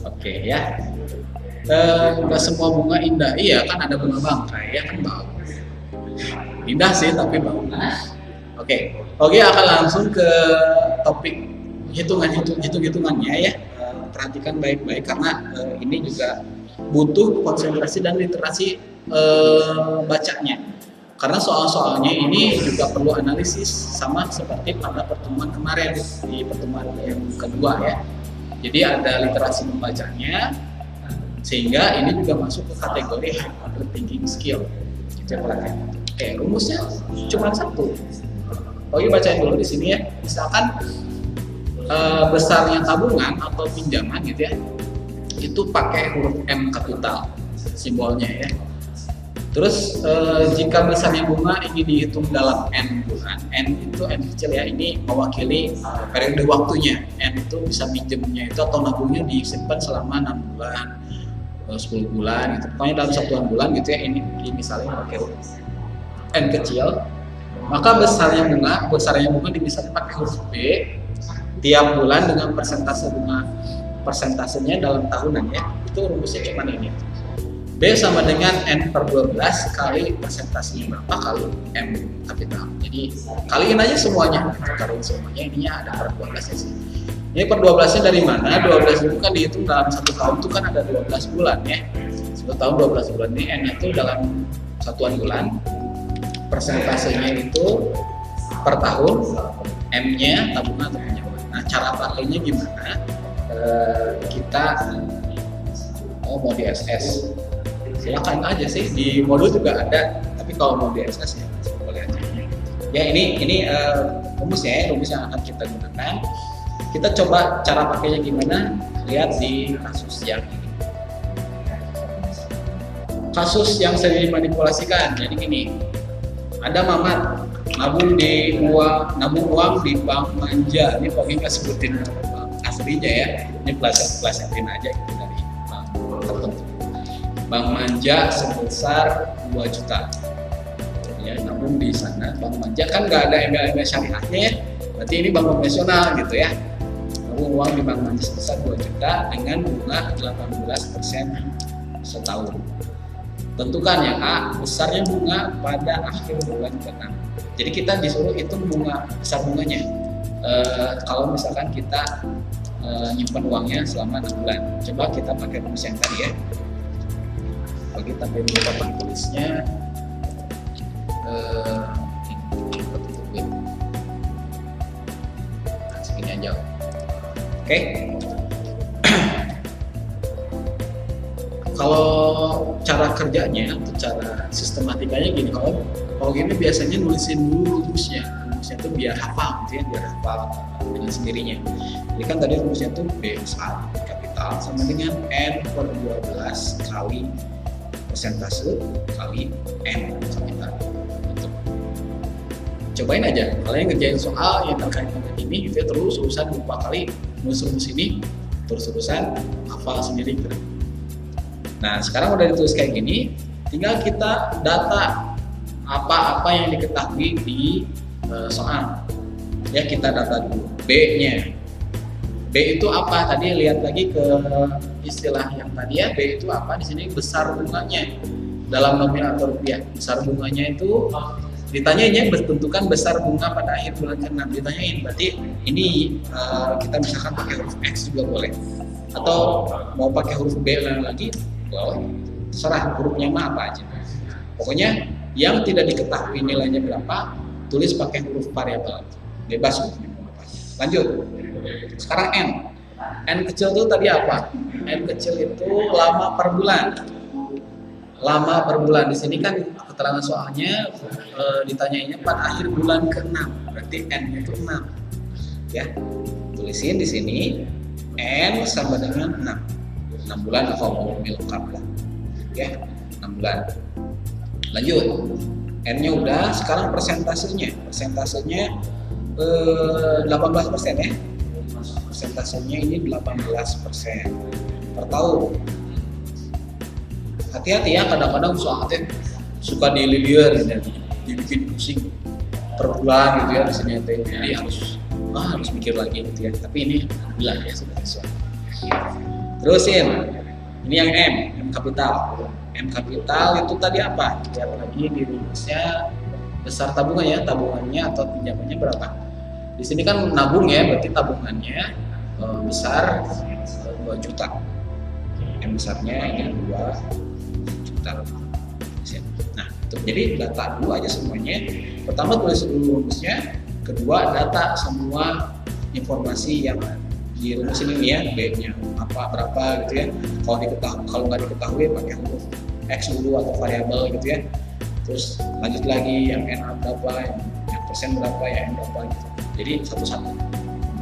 Oke ya. Nggak semua bunga indah. Iya kan ada bunga bangkai ya kan bau. Indah sih tapi bau. Oke, akan langsung ke topik hitungannya ya. Perhatikan baik-baik karena ini juga butuh konsentrasi dan literasi bacanya. Karena soal-soalnya ini juga perlu analisis sama seperti pada pertemuan kemarin di pertemuan yang kedua ya. Jadi ada literasi membacanya sehingga ini juga masuk ke kategori high order thinking skill. Gitu ya perhatian. Oke, rumusnya cuma satu. Bacain dulu di sini ya. Misalkan besarnya tabungan atau pinjaman gitu ya, itu pakai huruf M kapital simbolnya ya. Terus jika besarnya bunga ini dihitung dalam N bulan, N itu N kecil ya, ini mewakili periode waktunya. N itu bisa minjemnya itu atau nabungnya disimpan selama 6 bulan, 10 bulan gitu. Pokoknya dalam satuan bulan gitu ya, ini misalnya pakai huruf N kecil. Maka besarnya bunga misalnya pakai huruf B tiap bulan dengan persentasenya dalam tahunan ya. Itu rumusnya cuma ini. B sama dengan N per 12 kali persentasenya berapa kali M kapital. Jadi kaliin aja semuanya. Kaliin semuanya, ininya ada per 12 ya sih. Ini per 12 nya dari mana? 12 itu kan dihitung dalam 1 tahun itu kan ada 12 bulan ya. 1 tahun 12 bulan ini N itu dalam satuan bulan. Persentasenya itu per tahun, M-nya tabungan atau pinjaman. Nah, cara pakainya gimana? Kita mau di SS, silakan aja sih, di modul juga ada. Tapi kalau mau di SS ya boleh aja. Ya ini rumus yang akan kita gunakan. Kita coba cara pakainya gimana? Lihat di kasus yang ini. Kasus yang sering dimanipulasikan. Jadi gini. Ada Mamat nabung uang di Bank Manja. Ini pokoknya nggak sebutin bank aslinya ya. Ini pelajarin aja gitu dari bank tertentu. Bank Manja sebesar 2 juta. Ya, nabung di sana. Bank Manja kan nggak ada embel-embel syariahnya ya. Berarti ini bank konvensional gitu ya. Nabung uang di Bank Manja sebesar 2 juta dengan bunga 18% setahun. Tentukan yang A, besarnya bunga pada akhir bulan ke-6. Jadi kita disuruh hitung besar bunganya. Kalau misalkan kita nyimpan uangnya selama 6 bulan. Coba kita pakai rumus yang tadi ya. Bagi tambah beberapa tulisnya. Segini aja. Oke. Kalau cara kerjanya atau cara sistematikanya gini, kalau gini biasanya nulisin dulu rumusnya tuh biar hafal gitu ya, biar hafal dengan sendirinya. Jadi kan tadi rumusnya tuh B besar kapital sama dengan N per 12 kali persentase kali N kapital. Gitu. Cobain aja, kalian ngerjain soal yang terkait dengan ini gitu ya, terus urusan beberapa kali nulis rumus ini, terus urusan hafal sendiri gitu. Nah, sekarang udah ditulis kayak gini, tinggal kita data apa-apa yang diketahui di soal. Ya, kita data dulu. B-nya. B itu apa? Tadi lihat lagi ke istilah yang tadi ya. B itu apa? Di sini besar bunganya. Dalam nominal atau rupiah. Besar bunganya itu ditanyainnya tentukan besar bunga pada akhir bulan ke-6. Ditanyain, berarti ini kita misalkan pakai huruf X juga boleh. Atau mau pakai huruf B lagi, boleh. Terserah hurufnya mah apa aja. Pokoknya yang tidak diketahui nilainya berapa, tulis pakai huruf variabel. Bebas hurufnya mau apa. Lanjut. Sekarang N. N kecil itu tadi apa? N kecil itu lama per bulan. Lama per bulan di sini kan keterangan soalnya ditanyainnya pada akhir bulan ke-6. Berarti N itu 6. Ya. Tulisin di sini N sama dengan 6. 6 bulan atau mobil lengkap lah ya, 6 bulan. Lanjut, N-nya udah, sekarang persentasenya 18% ya, persentasenya ini 18% per tahun. hati-hati ya, kadang-kadang soalnya suka dililir dan dibikin pusing per bulan gitu ya di sini jadi harus mikir lagi gitu ya, tapi ini alhamdulillah ya sudah sesuai. Terusin, ini yang M kapital. M kapital itu tadi apa? Lihat lagi di rumusnya, besar tabungan ya, tabungannya atau pinjamannya berapa. Di sini kan nabung ya, berarti tabungannya besar 2 juta. M besarnya ini 2 juta. Nah, itu jadi data dulu aja semuanya. Pertama tulis dulu rumusnya, kedua data semua informasi yang di rumus ini ya, B-nya apa berapa gitu ya. Kalau nggak diketahui pakai huruf X dulu atau variabel gitu ya. Terus lanjut lagi yang N berapa, yang persen berapa, yang N berapa gitu. Jadi satu-satu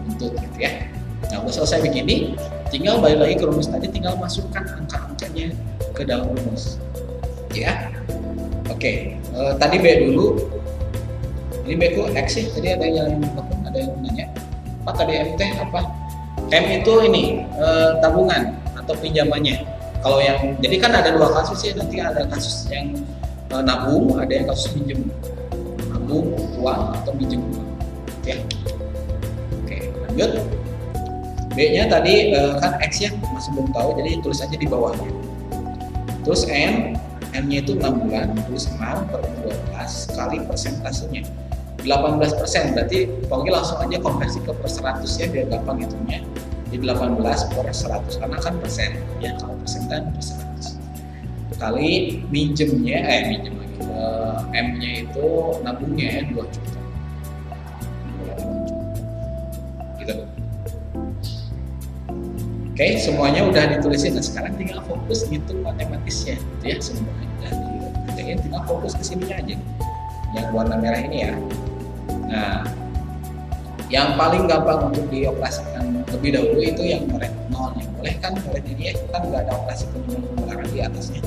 bentuk gitu ya. Nah, udah selesai begini, tinggal balik lagi ke rumus tadi, tinggal masukkan angka-angkanya ke dalam rumus. Ya. Oke, tadi B dulu. Ini B ku X sih, tadi ada yang nanya. Apa tadi M teh apa? M itu ini tabungan atau pinjamannya. Kalau yang jadi kan ada 2 kasus ya, nanti ada kasus yang nabung, ada yang kasus pinjam. Nabung uang atau pinjam uang. Ya. Oke, lanjut. B-nya tadi kan X ya, masih belum tahu, jadi tulis aja di bawahnya. Terus M-nya itu 6 bulan, tulis 6 per 12 kali persentasenya 18%, berarti pokoknya langsung aja konversi ke per 100 ya, biar gampang hitungnya. Di 18 per 100, karena kan persen ya, kalau persen kan per 100 kali minjemnya, minjem lagi, M-nya itu nabungnya ya 2 juta gitu. Oke, semuanya udah ditulisin. Nah, sekarang tinggal fokus ngitung matematisnya gitu ya, semuanya udah ditulisin, tinggal fokus ke sininya aja yang warna merah ini ya. Nah, yang paling gampang untuk dioperasikan lebih dahulu itu yang coret nolnya. Boleh kan coret ini ya, kan nggak ada operasi pengulangan di atasnya.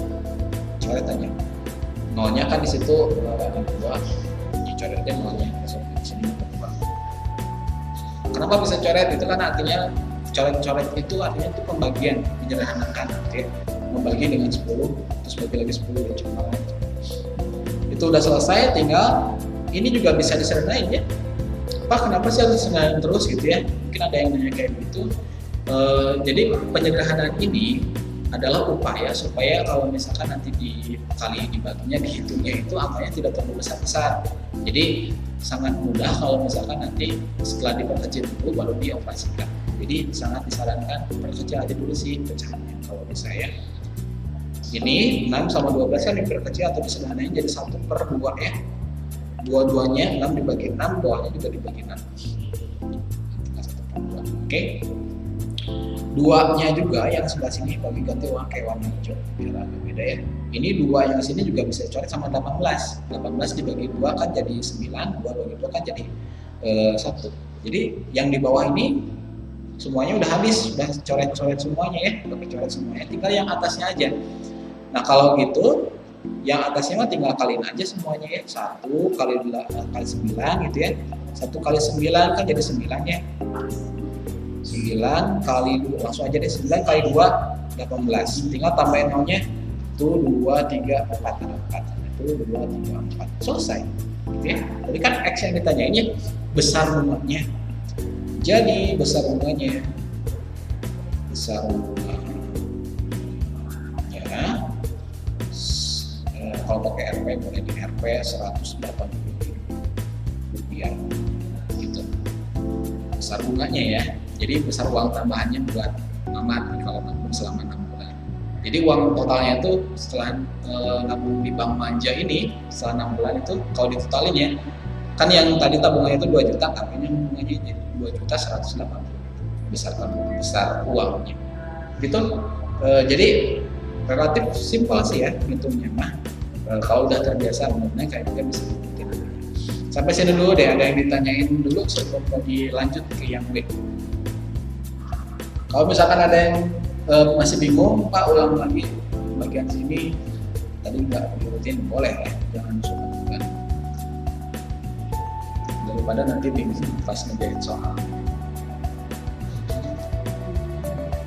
Coret aja. Nolnya kan di situ ada 2, dicoret aja nolnya, masuk di sini berubah. Kenapa bisa coret? Itu kan artinya coret-coret itu artinya itu pembagian, menyederhanakan, gitu ya. Membagi dengan 10, terus bagi lagi 10 ya cuma. Itu udah selesai, tinggal ini juga bisa disederhanain ya. Kenapa sih harus disederhanain terus gitu ya? Mungkin ada yang nanya kayak gitu. Jadi penyederhanaan ini adalah upaya supaya kalau misalkan nanti dibaginya, dihitungnya itu angkanya tidak terlalu besar-besar. Jadi sangat mudah kalau misalkan nanti setelah diperkecil dulu baru dioperasikan. Jadi sangat disarankan perkecil aja dulu sih pecahannya kalau bisa ya. Ini 6 sama 12 kan diperkecil atau disederhanain jadi 1/2 ya. Dua-duanya 6 dibagi 6, bawahnya juga dibagi 6. Oke. 2-nya juga yang sebelah sini bagi ganti kayak warna hijau biar agak beda ya. Ini 2 yang sini juga bisa coret sama 18. 18 dibagi 2 kan jadi 9, 2 bagi 2 kan jadi 1. Jadi yang di bawah ini semuanya udah habis, udah coret-coret semuanya ya, udah coret semuanya, tinggal yang atasnya aja. Nah kalau gitu, yang atasnya mah tinggal kaliin aja semuanya ya, 1 kali 9 gitu ya, 1 kali 9 kan jadi 9 ya, 9 kali 2, langsung aja deh, 9 kali 2, 18, tinggal tambahin nolnya, tuh 2, 3, 4, itu 2, 3, 4, selesai gitu ya. Jadi kan X yang ditanyain ya, besar bunganya. Jadi besar bunganya kalau pakai RP boleh di RP 180 rupiah gitu besar bunganya ya. Jadi besar uang tambahannya buat Mamat kalau nabung selama 6 bulan. Jadi uang totalnya itu setelah nabung di Bank Manja ini setelah 6 bulan itu kalau ditotalin ya, kan yang tadi tabungannya itu 2 juta, tapi bunganya jadi 2.180.000 besar uangnya gitu. Jadi relatif simpel sih ya hitungnya mah. Kalau udah terbiasa umumnya kayak kita bisa ngikutin. Sampai sini dulu deh, ada yang ditanyain dulu sebelum dilanjut ke yang B. Kalau misalkan ada yang masih bingung, Pak ulang lagi bagian sini tadi nggak diurutin, boleh ya, jangan suka daripada nanti bingung pas ngejahit soal.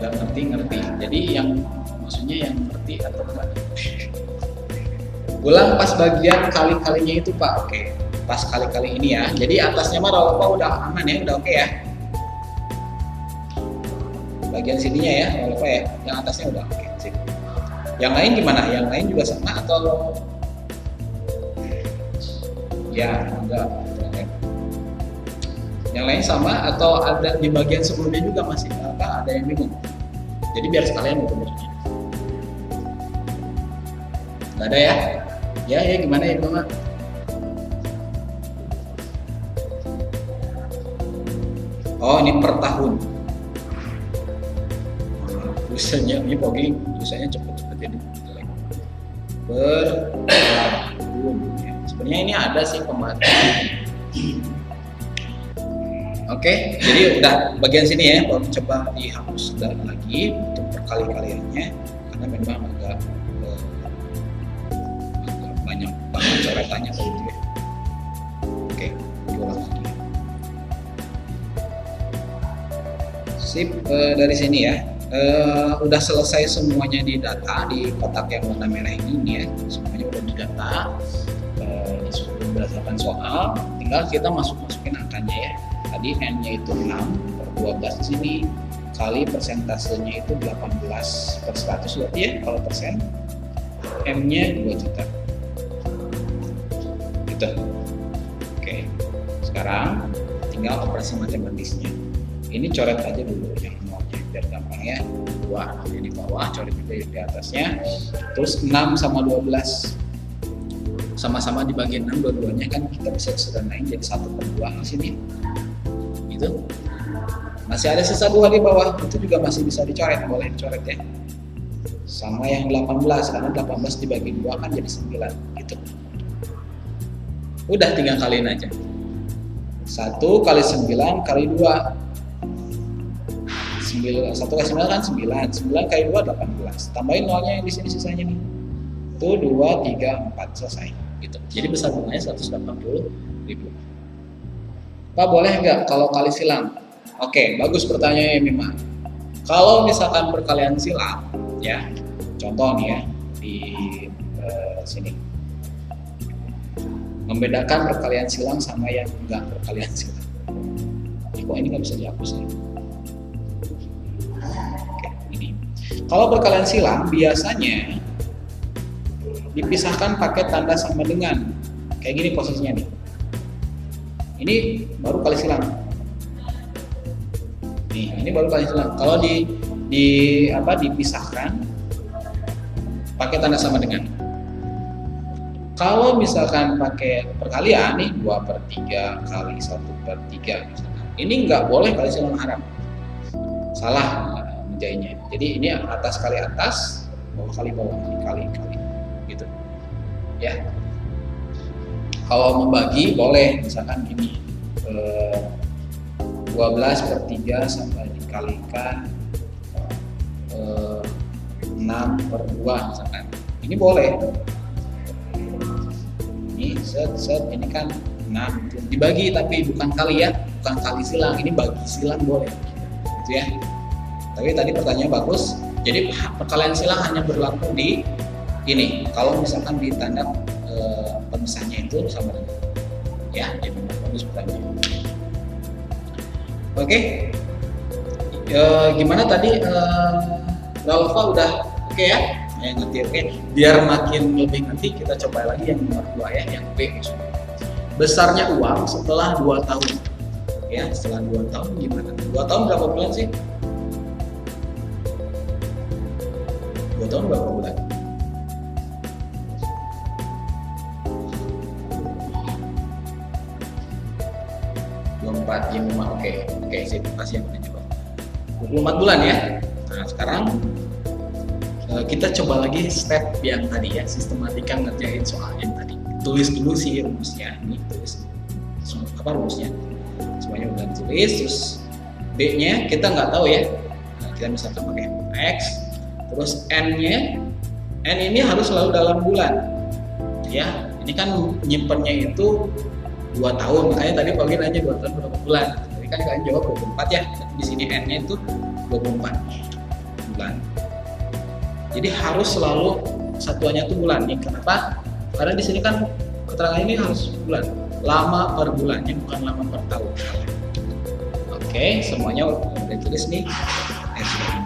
Yang ngerti. Jadi yang maksudnya yang ngerti atau enggak. Ulang pas bagian kali-kalinya itu Pak. Oke, pas kali-kali ini ya. Jadi atasnya mah Rolfa udah aman ya, udah oke ya. Bagian sininya ya Rolfa ya, yang atasnya udah oke. Sip. Yang lain gimana? Yang lain juga sama atau ya enggak? Yang lain sama atau ada di bagian sebelumnya juga masih apa? Ada yang bingung. Jadi biar sekalian betul-betulnya. Nggak ada ya? Ya gimana ya Mama? Oh ini per tahun. Tulisannya ini Pogi, tulisannya cepet-cepet jadi per tahun. Ya. Sebenarnya ini ada sih pematang. Oke, jadi udah bagian sini ya, baru coba dihapus lagi untuk perkali-kaliannya karena memang agak banyak banget coretannya gitu ya. Oke, diulang lagi. Sip, dari sini ya, udah selesai semuanya di data di kotak yang warna merah ini ya, semuanya udah didata, berdasarkan soal, tinggal kita masukin angkanya ya. Tadi N-nya itu 6 per 12 di sini, kali persentasenya itu 18 per 100 berarti ya kalau persen. M-nya 2 juta. Gitu. Oke. Sekarang tinggal operasi matematisnya. Ini coret aja dulu yang nolnya biar gampang ya. 2 yang di bawah, coret juga yang di atasnya. Terus 6 sama 12 sama-sama dibagi 6 dua-duanya kan kita bisa sederhanain jadi 1 per 2 di sini. Gitu. Masih ada sisa 2 di bawah, itu juga masih bisa dicoret, boleh dicoret ya. Sama yang 18, karena 18 dibagi 2 kan jadi 9 gitu. Udah tinggal kaliin aja. 1 kali 9 kali 2. 1 kali 9 kan 9, 9 kali 2 18. Tambahin nolnya yang di sini sisanya nih. Itu 2, 3, 4 selesai gitu. Jadi besar bunganya 180.000. Pak boleh nggak kalau kali silang? Oke, bagus pertanyaannya Mima. Kalau misalkan perkalian silang, ya, contoh nih ya di sini, membedakan perkalian silang sama yang enggak perkalian silang. Kok ini nggak bisa dihapus ya? Oke, ini. Kalau perkalian silang biasanya dipisahkan pakai tanda sama dengan. Kayak gini posisinya nih. Ini baru kali silang. Nih, ini baru kali silang. Kalau dipisahkan pakai tanda sama dengan. Kalau misalkan pakai perkalian nih 2 per 3 kali 1 per 3 misalkan. Ini nggak boleh kali silang haram. Salah menjadinya. Jadi ini atas kali atas, bawah kali gitu. Ya. Kalau membagi boleh misalkan gini 12 per 3 sampai dikalikan 6 per 2 misalkan. Ini boleh. Ini set ini kan 6 dibagi tapi bukan kali ya, bukan kali silang, ini bagi silang boleh. Gitu ya. Tapi tadi pertanyaan bagus. Jadi perkalian silang hanya berlaku di ini kalau misalkan di tanda pemisahnya itu sama dengan ya, jadi bagus pertanyaan. Oke. Gimana tadi Rolfa udah oke ya? Yang ngerti oke. Biar makin lebih ngerti kita coba lagi yang nomor 2 ya, yang B. Besarnya uang setelah 2 tahun. Ya, setelah 2 tahun gimana? 2 tahun berapa bulan sih? 2 tahun berapa bulan? 24 ya memang oke, saya kasih yang menjawab 24 bulan ya. Nah sekarang kita coba lagi step yang tadi ya, sistematika ngerjain soal yang tadi. Tulis dulu sih rumusnya, ini tulis apa rumusnya, semuanya udah ditulis. Terus B nya kita nggak tahu ya, nah, kita misalkan pakai X. Terus N nya, N ini harus selalu dalam bulan ya, ini kan nyimpennya itu 2 tahun, makanya tadi Pak Gin nanya 2 tahun berapa bulan. Tadi kan kalian jawab 24 ya. Di sini N-nya itu 24 bulan. Jadi harus selalu satuannya tuh bulan nih. Kenapa? Karena di sini kan keterangan ini harus bulan, lama per bulannya, bukan lama per tahun. Oke, semuanya udah tulis nih.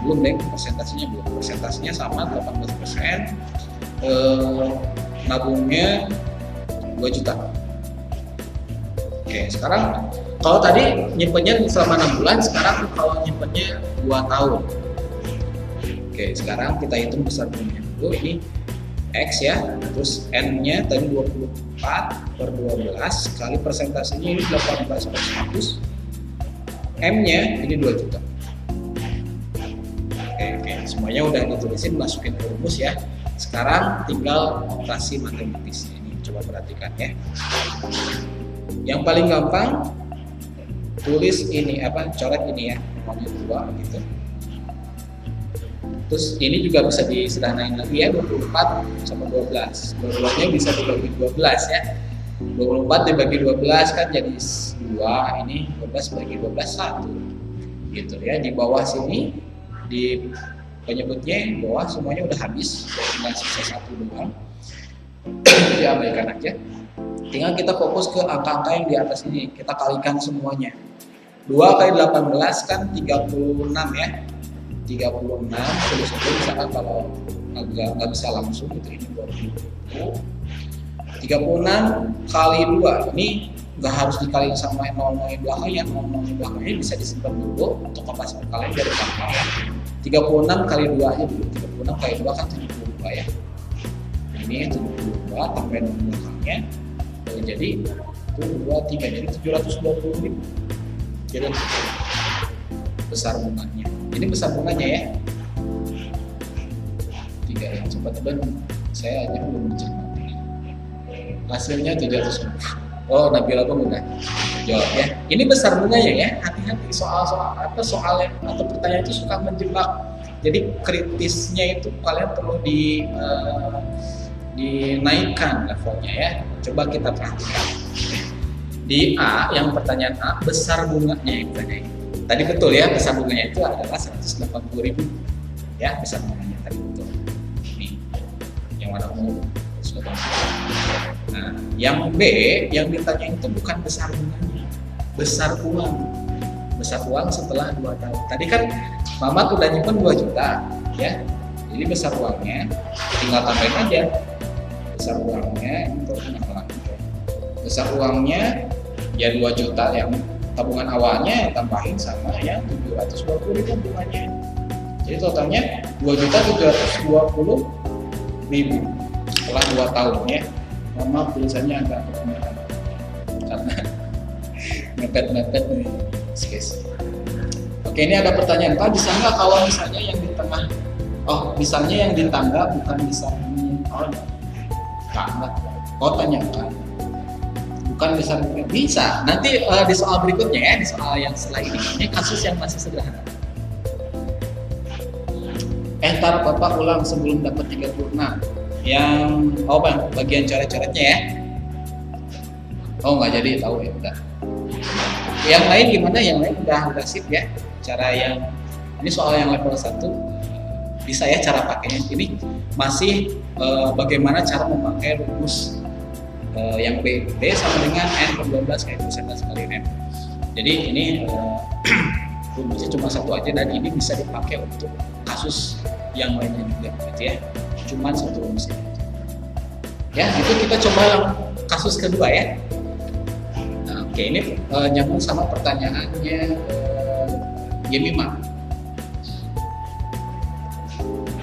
Belum deh, persentasenya belum. Persentasenya sama 18%. Nabungnya 2 juta. Oke, sekarang kalau tadi nyimpennya selama 6 bulan, sekarang kalau nyimpennya 2 tahun. Oke, sekarang kita hitung besar bunganya dulu. Ini X ya, terus N-nya tadi 24 per 12 kali persentasenya ini 18 per 100. M-nya ini 2 juta. Oke, semuanya udah ditulisin, masukin ke rumus ya. Sekarang tinggal operasi matematis. Ini coba perhatikan ya. Yang paling gampang tulis ini coret ini ya, nomornya 2 gitu. Terus ini juga bisa disederhanain lagi ya, 24 sama 12. Dua-duanya bisa dibagi 12 ya. 24 dibagi 12 kan jadi 2, ini 12 bagi 12 1. Gitu ya. Di bawah sini di penyebutnya bawah semuanya udah habis, tinggal sisa 1 doang. Diabaikan aja. Tinggal kita fokus ke angka-angka yang di atas ini, kita kalikan semuanya. 2 kali 18 kan 36 ya. 36 tulis aja, misalkan kalau nggak bisa langsung gitu, ini 20. 36 kali 2 ini nggak harus dikali sama 0 yang belakangnya, 0 yang belakangnya bisa disimpan dulu untuk operasi perkalian dari gampang ya. 36 kali 2 aja dulu. 36 kali 2 kan 72 ya. Ini 72 tambah 0 belakangnya. Jadi 2, 3, jadi 720.000. Jadi besar bunganya. Ini besar bunganya ya. 3 yang cepat banget. Saya aja belum mencermati. Hasilnya 700. Oh, Nabila pun udah jawab ya. Ini besar bunganya ya. Hati-hati soal yang atau pertanyaan itu suka menjebak. Jadi kritisnya itu kalian perlu dinaikkan levelnya ya. Coba kita perhatikan. Di A, yang pertanyaan A, besar bunganya yang ditanyain. Tadi betul ya, besar bunganya itu adalah 180.000 ya, besar bunganya tadi betul. Ini yang warna ungu 180. Nah, yang B, yang ditanyain itu bukan besar bunganya, besar uang. Besar uang setelah 2 tahun. Tadi kan Mamat udah nyimpen 2 juta ya. Jadi besar uangnya tinggal tambahin aja. Besar uangnya untuk besar uangnya ya 2 juta yang tabungan awalnya tambahin sama yang 720.000 bunganya. Jadi totalnya 2.720.000 setelah 2 tahun ya. Mama tulisannya agak kebanyakan karena mepet-mepet nih skes. Oke, ini ada pertanyaan, Pak, bisa nggak kalau misalnya yang di tengah, misalnya yang di tangga bukan bisa tanyakan bukan bisa nanti di soal berikutnya ya, di soal yang setelah ini kasus yang masih sederhana. Entar Bapak ulang sebelum dapat 36 yang bagian coret-coretnya ya. Nggak jadi, tahu ya, udah. Yang lain gimana? Yang lain udah sip ya. Cara yang ini soal yang level 1 bisa ya cara pakainya. Ini masih bagaimana cara memakai rumus yang B sama dengan N per 12 kayak persentase kali M. Jadi ini rumusnya cuma satu aja dan ini bisa dipakai untuk kasus yang lainnya juga gitu ya. Cuma satu rumus ini. Ya, itu kita coba yang kasus kedua ya. Nah, oke, ini nyambung sama pertanyaannya Yemima.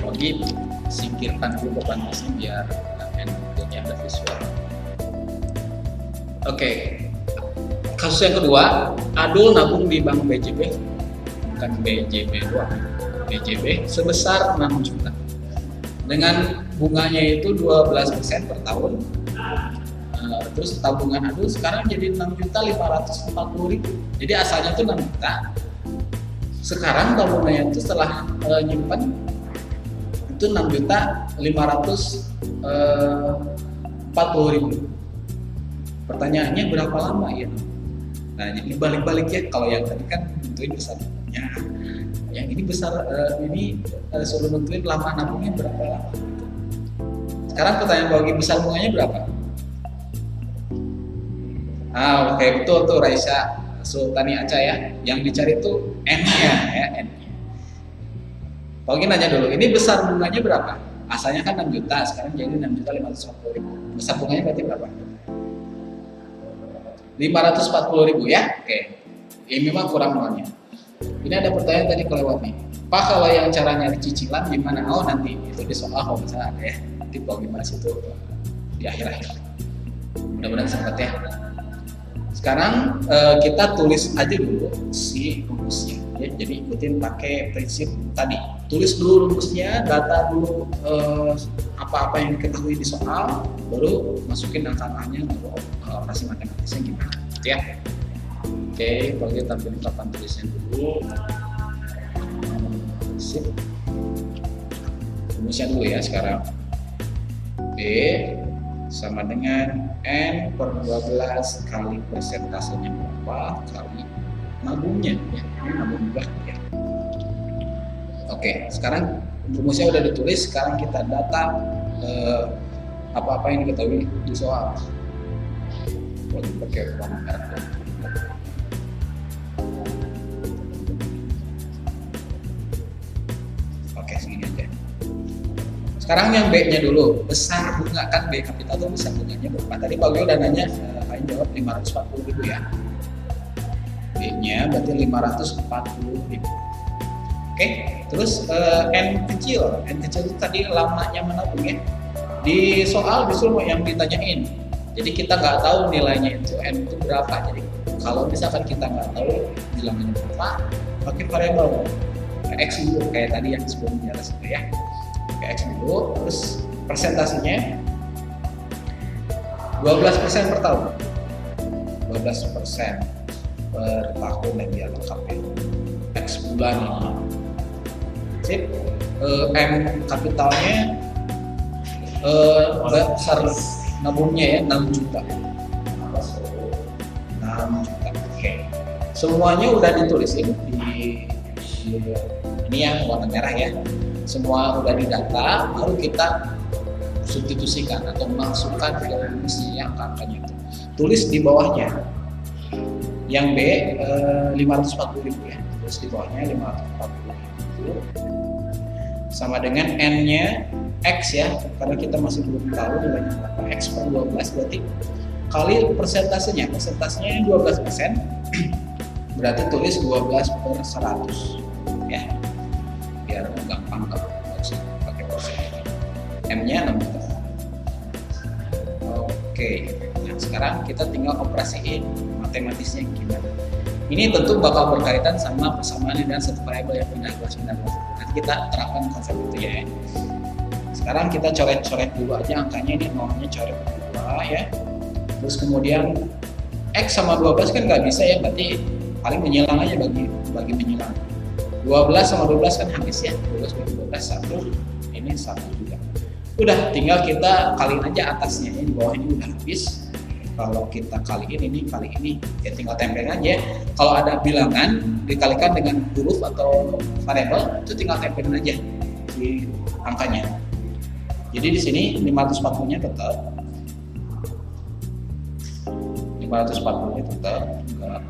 Lagi singkirkan dulu beban mesin biar enak ada visual. Oke, kasus yang kedua, Adul nabung di bank BJB, bukan BJB doang, BJB sebesar 6 juta dengan bunganya itu 12% per tahun. Terus tabungan Adul sekarang jadi 6.540.000. Jadi asalnya itu 6 juta. Sekarang tabungannya itu setelah nyimpan itu 6.540.000. Pertanyaannya berapa lama ya? Nah, jadi balik-balik ya. Kalau yang tadi kan tentuin besarnya Yang ini besar, suruh nentuin lama nabungnya berapa lama. Sekarang pertanyaan bagi besar bunganya berapa? Oke, betul tuh Raisa Sultani Aca ya. Yang dicari itu N-nya ya, N-nya. Bagi nanya dulu, ini besar bunganya berapa? Asalnya kan 6 juta, sekarang jadi 6.540.000. Besar bunganya berarti berapa? 540.000 ya. Oke. Ini memang kurang nolnya. Ini ada pertanyaan tadi kelewat nih. Pak, kalau yang cara nyari cicilan gimana? Oh, nanti itu di soal kalau misalnya ada ya. Nanti Bang Dimas itu di akhir-akhir. Mudah-mudahan sempat ya. Sekarang kita tulis aja dulu si rumusnya ya. Jadi ikutin pakai prinsip tadi. Tulis dulu rumusnya, data dulu apa-apa yang diketahui di soal, baru masukin angka-angkanya untuk operasi matematisnya gimana ya. Oke, kalau kita tampilin papan tulisnya dulu. Sip. Rumusnya dulu ya sekarang. B sama dengan N per 12 kali persentasenya berapa kali nabungnya ya. Ini nabung juga ya. Oke, sekarang rumusnya udah ditulis. Sekarang kita data apa-apa yang diketahui di soal. Kalau pakai warna merah. Oke, segini aja. Sekarang yang B-nya dulu, besar bunga kan B kapital itu besar bunganya berapa? Tadi Pak Gio udah nanya, kalian jawab 540.000 ya. B-nya berarti 540.000. Oke, terus N kecil itu tadi lamanya menabung ya. Di soal disuruh yang ditanyain. Jadi kita nggak tahu nilainya itu N itu berapa. Jadi kalau misalkan kita nggak tahu bilangannya berapa, pakai variabel X dulu kayak tadi yang sebelumnya jelas itu ya. X dulu, terus persentasenya 12% per tahun. 12% per tahun yang dia lengkap ya. X bulan. Sip. M kapitalnya besar nabungnya ya 6 juta. 6 juta. Oke. Semuanya udah ditulisin di ini yang warna merah ya. Semua udah didata, baru kita substitusikan atau masukkan ke rumusnya angka-angkanya itu. Tulis di bawahnya. Yang B 540.000 ya. Terus di bawahnya 540.000 sama dengan N-nya X ya, karena kita masih belum tahu nilainya berapa. X per 12 berarti kali persentasenya 12%, berarti tulis 12 per 100 ya, biar gampang kalau pakai persen. M-nya 6 juta. Oke, nah sekarang kita tinggal operasiin matematisnya gimana. Ini tentu bakal berkaitan sama persamaan dengan satu variabel yang pindah kelas. Nanti kita terapkan konsep itu ya. Sekarang kita coret-coret dulu aja angkanya, ini nolnya coret dua ya. Terus kemudian X sama 12 kan nggak bisa ya, berarti paling menyilang aja bagi menyilang. 12 sama 12 kan habis ya, 12 bagi 12 1, ini 1 juga. Udah tinggal kita kaliin aja atasnya, ini di bawah ini udah habis. Kalau kita kaliin ini kali ini ya tinggal tempelin aja. Kalau ada bilangan dikalikan dengan huruf atau variabel itu tinggal tempelin aja di angkanya. Jadi di sini 540-nya tetap 540-nya tetap nggak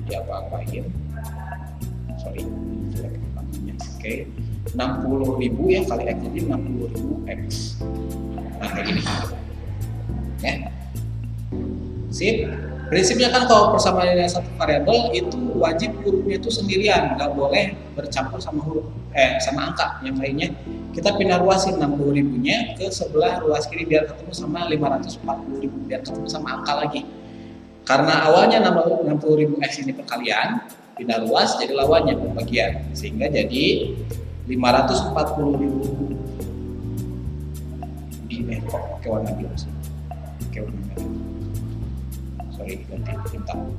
diapa-apain. Sorry, oke, 60.000 ya kali X jadi 60.000 X. Nah kayak gini ya. Sip. Prinsipnya kan kalau persamaan dengan satu variabel itu wajib hurufnya itu sendirian, nggak boleh bercampur sama huruf sama angka yang lainnya. Kita pindah ruasin 60.000-nya ke sebelah ruas kiri biar ketemu sama 540.000, biar ketemu sama angka lagi. Karena awalnya 60.000 X ini perkalian, pindah ruas jadi lawannya pembagian, sehingga jadi 540.000 di kok pakai warna biru sih, pakai warna merah. Sorry, ganti bintang.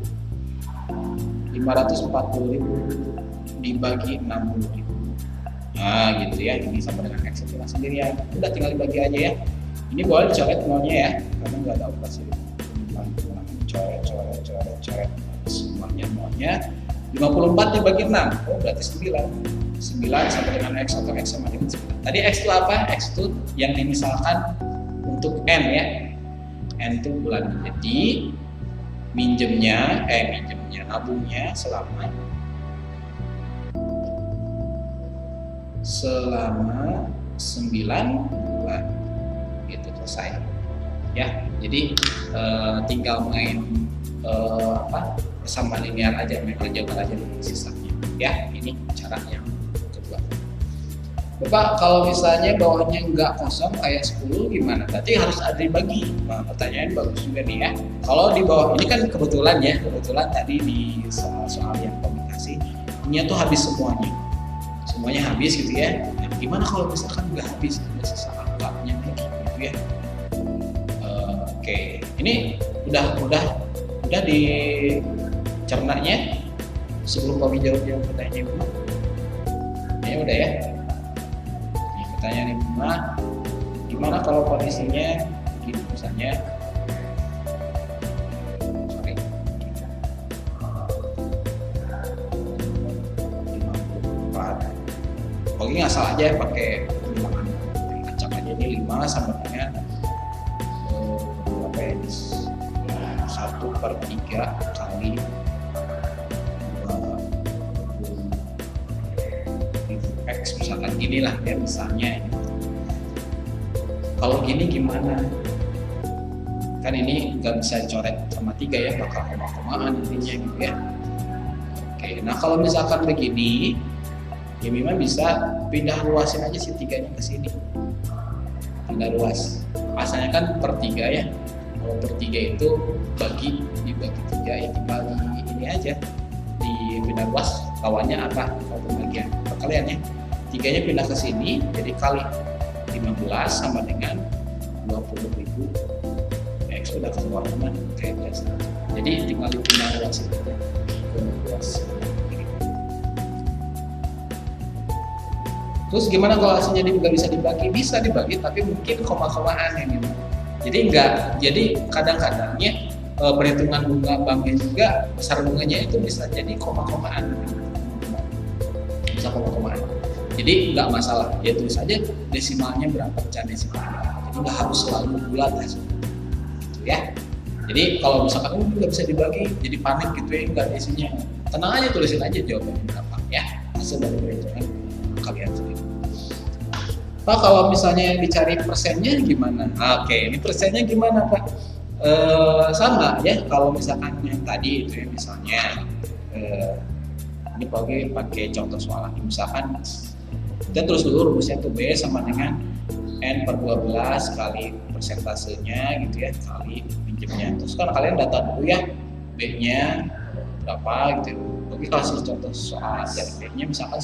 540.000 dibagi 60.000. Nah gitu ya, ini sama dengan X itu sendiri ya. Udah tinggal dibagi aja ya. Ini boleh dicoret nolnya ya, karena nggak ada operasi. Coret semuanya nolnya. 54 dibagi 6, oh berarti 9 sampai dengan X atau X sama dengan 9. Tadi X itu apa? X itu yang dimisalkan untuk N ya, N itu bulan. Jadi nabungnya selama 9 bulan gitu, selesai ya. Jadi tinggal main persamaan linear aja, main aljabar aja dengan sisanya ya. Ini cara yang kedua. Bapak, kalau misalnya bawahnya nggak kosong kayak 10 gimana? Berarti harus ada dibagi. Nah, pertanyaan bagus juga nih ya. Kalau di bawah ini kan kebetulan tadi di soal yang komunikasi ini tuh habis semuanya habis gitu ya. Nah, gimana kalau misalkan nggak habis, ada sisa angkanya gitu ya. Oke, ini udah dicernanya sebelum kami jawab pertanyaan Ibu. Ini udah ya. Ini pertanyaan Ibu, gimana kalau kondisinya gini misalnya, Oke, ngasal aja pakai bilangan acak aja, ini 5 sama dengan 1/3 kali 20x misalkan gini lah ya misalnya. Kalau gini gimana? Kan ini nggak bisa dicoret sama 3 ya, bakal koma-komaan intinya gitu ya. Oke, nah kalau misalkan begini ya memang bisa pindah luasin aja si 3-nya ke sini, pindah luas. Asalnya kan per 3 ya, kalau per 3 itu dibagi 3 ya, tinggal ini aja di pindah luas, lawannya apa kalau pembagian perkalian ya. 3-nya pindah ke sini, jadi kali 15 sama dengan 20.000 X udah keluar teman kayak biasa. Jadi tinggal dipindah luas itu ke luas. Terus gimana kalau hasilnya nggak bisa dibagi? Bisa dibagi, tapi mungkin koma-komaan ya gitu. Jadi kadang-kadangnya perhitungan bunga banknya juga besar bunganya itu bisa jadi koma-komaan. Bisa koma-komaan. Jadi nggak masalah, ya tulis aja desimalnya berapa, pecahan desimalnya. Jadi nggak harus selalu bulat lah, gitu ya. Jadi kalau misalkan nggak bisa dibagi, jadi panik gitu ya, nggak isinya. Tenang aja, tulisin aja jawabannya berapa ya, hasil dari perhitungan kalian sendiri. Pak, kalau misalnya dicari persennya gimana? Oke, ini persennya gimana Pak? Sama ya, kalau misalkan yang tadi itu ya misalnya ini pakai contoh soal lagi, misalkan kita terus dulu rumusnya tuh B sama dengan N/12 kali persentasenya gitu ya, kali pinjamnya. Terus kan kalian data dulu ya B-nya berapa gitu. Oke, kalau contoh soal dari B-nya misalkan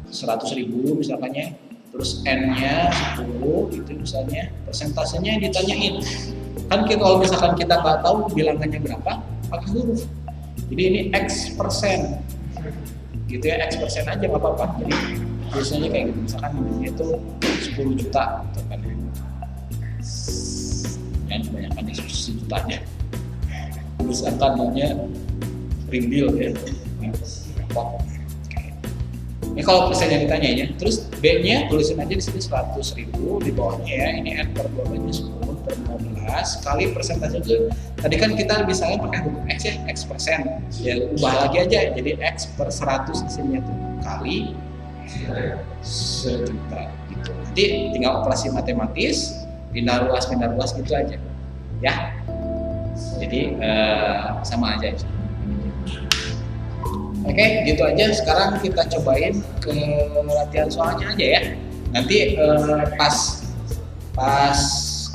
100.000 misalkannya, terus N-nya 10 gitu misalnya, persentasenya ditanyain. Kan kalau misalkan kita nggak tahu bilangannya berapa, pakai huruf. Jadi ini X persen gitu ya, X persen aja nggak apa-apa. Jadi biasanya kayak gitu, misalkan ini itu 10 juta gitu kan ya. Yang kebanyakan di 10 jutanya. Terus angkanya rimbil ya. Ini kalau persennya ditanya ya, terus B-nya tulisin aja di sini 100.000, di bawahnya ya, ini N/12-nya 10/15 kali persentase itu. Tadi kan kita misalnya pakai huruf X ya, X persen, ya ubah lagi aja, jadi X per 100 di sini tuh kali 1 juta gitu. Nanti tinggal operasi matematis, pindah ruas gitu aja, ya. Jadi sama aja. Oke, gitu aja. Sekarang kita cobain ke latihan soalnya aja ya. Nanti pas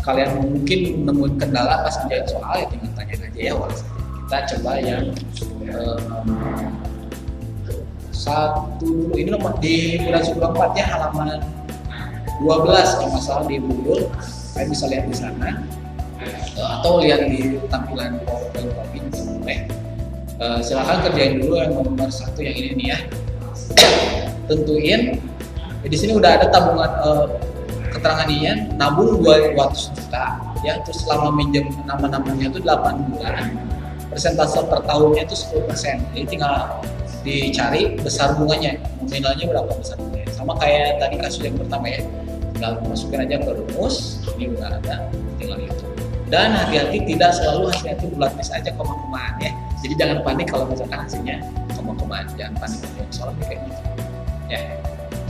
kalian mungkin nemuin kendala pas ngerjain soal ya tinggal tanyain aja ya. Kita coba yang satu dulu. Ini nomor di bulan 4 ya, halaman 12 kalau nggak salah di buku. Kalian bisa lihat di sana atau lihat di tampilan PowerPoint boleh. Silahkan kerjain dulu yang nomor 1 yang ini nih ya. Tentuin di sini udah ada tabungan keterangan nian nabung 200 juta ya, terus selama minjem nama-namanya itu 8 bulan persentase per tahunnya itu 10%. Jadi tinggal dicari besar bunganya, nominalnya berapa besar bunganya. Sama kayak tadi kasus yang pertama ya, tinggal masukin aja ke rumus, ini udah ada, tinggal itu. Dan hati-hati, tidak selalu hasilnya itu bulat-bulat aja koma-komaan ya. Jadi jangan panik kalau misalkan hasilnya koma-komaan, jangan panik soalnya kayak gitu. Ya,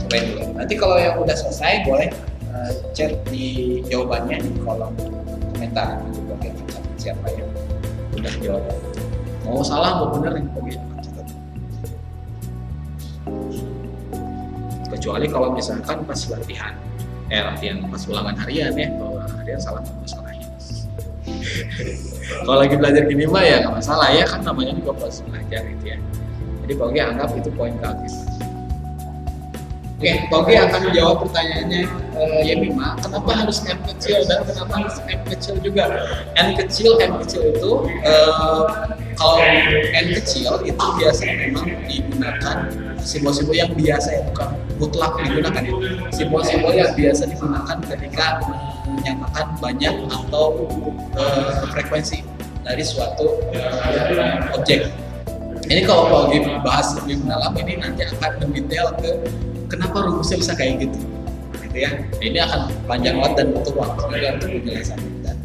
cobain dulu. Nanti kalau yang udah selesai boleh chat di jawabannya di kolom komentar gitu, bagian siapa yang udah jawab. Mau salah mau bener nih bagian catat. Kecuali kalau misalkan pas latihan pas ulangan harian ya, kalau ulangan harian salah nggak masalahin. Kalau lagi belajar gini mah ya nggak masalah ya, kan namanya juga proses belajar gitu ya. Jadi Pak Ogi anggap itu poin keaktif. Oke, Pak Ogi akan menjawab pertanyaannya Yemima, kenapa harus M kecil dan kenapa harus M kecil juga? N kecil itu kalau N kecil itu biasanya memang digunakan simbol-simbol yang biasa ya, bukan mutlak digunakan ya. Simbol-simbol yang biasa digunakan ketika menyamakan banyak atau frekuensi dari suatu objek. Ini kalau Pak Ogi bahas lebih mendalam ini nanti akan mendetail ke kenapa rumusnya bisa kayak gitu ya. Ini akan panjang banget dan butuh waktu juga untuk penjelasannya, dan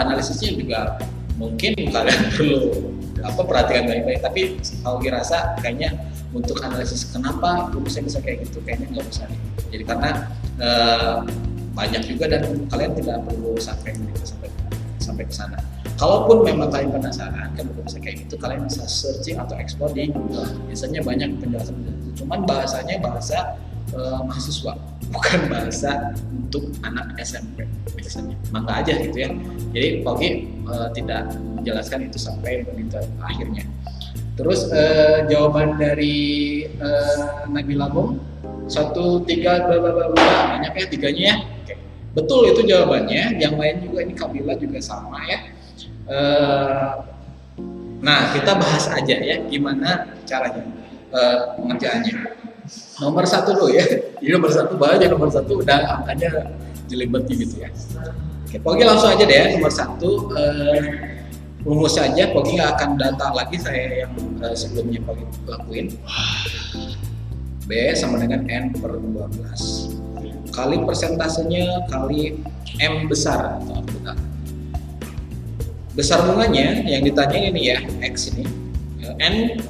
analisisnya juga mungkin kalian perlu perhatikan baik-baik. Tapi kalau dirasa kayaknya untuk analisis kenapa rumusnya bisa kayak gitu kayaknya nggak usah. Jadi karena banyak juga dan kalian tidak perlu sampai ke sana. Kalaupun memang kalian penasaran kenapa bisa kayak gitu, kalian bisa searching atau explore di Google. Biasanya banyak penjelasan itu. Cuman bahasanya bahasa mahasiswa, bukan bahasa untuk anak SMP biasanya. Mangga aja gitu ya. Jadi Pak Ogi tidak menjelaskan itu sampai menit akhirnya. Terus jawaban dari Nabila Bom 1, 3 banyak ya tiganya ya. Oke. Betul itu jawabannya. Yang lain juga ini Kabila juga sama ya. Nah kita bahas aja ya gimana caranya pengerjaannya. Nomor 1 dulu ya. Jadi nomor 1 banyak, nomor 1 udah angkanya jelibet gitu ya. Oke, Pak Ogi langsung aja deh. Nomor 1 rumus saja. Pak Ogi nggak akan data lagi saya yang sebelumnya Pak Ogi lakuin. B sama dengan N per 12 kali persentasenya kali M besar atau argumental. Besar bunganya yang ditanya ini ya, X ini N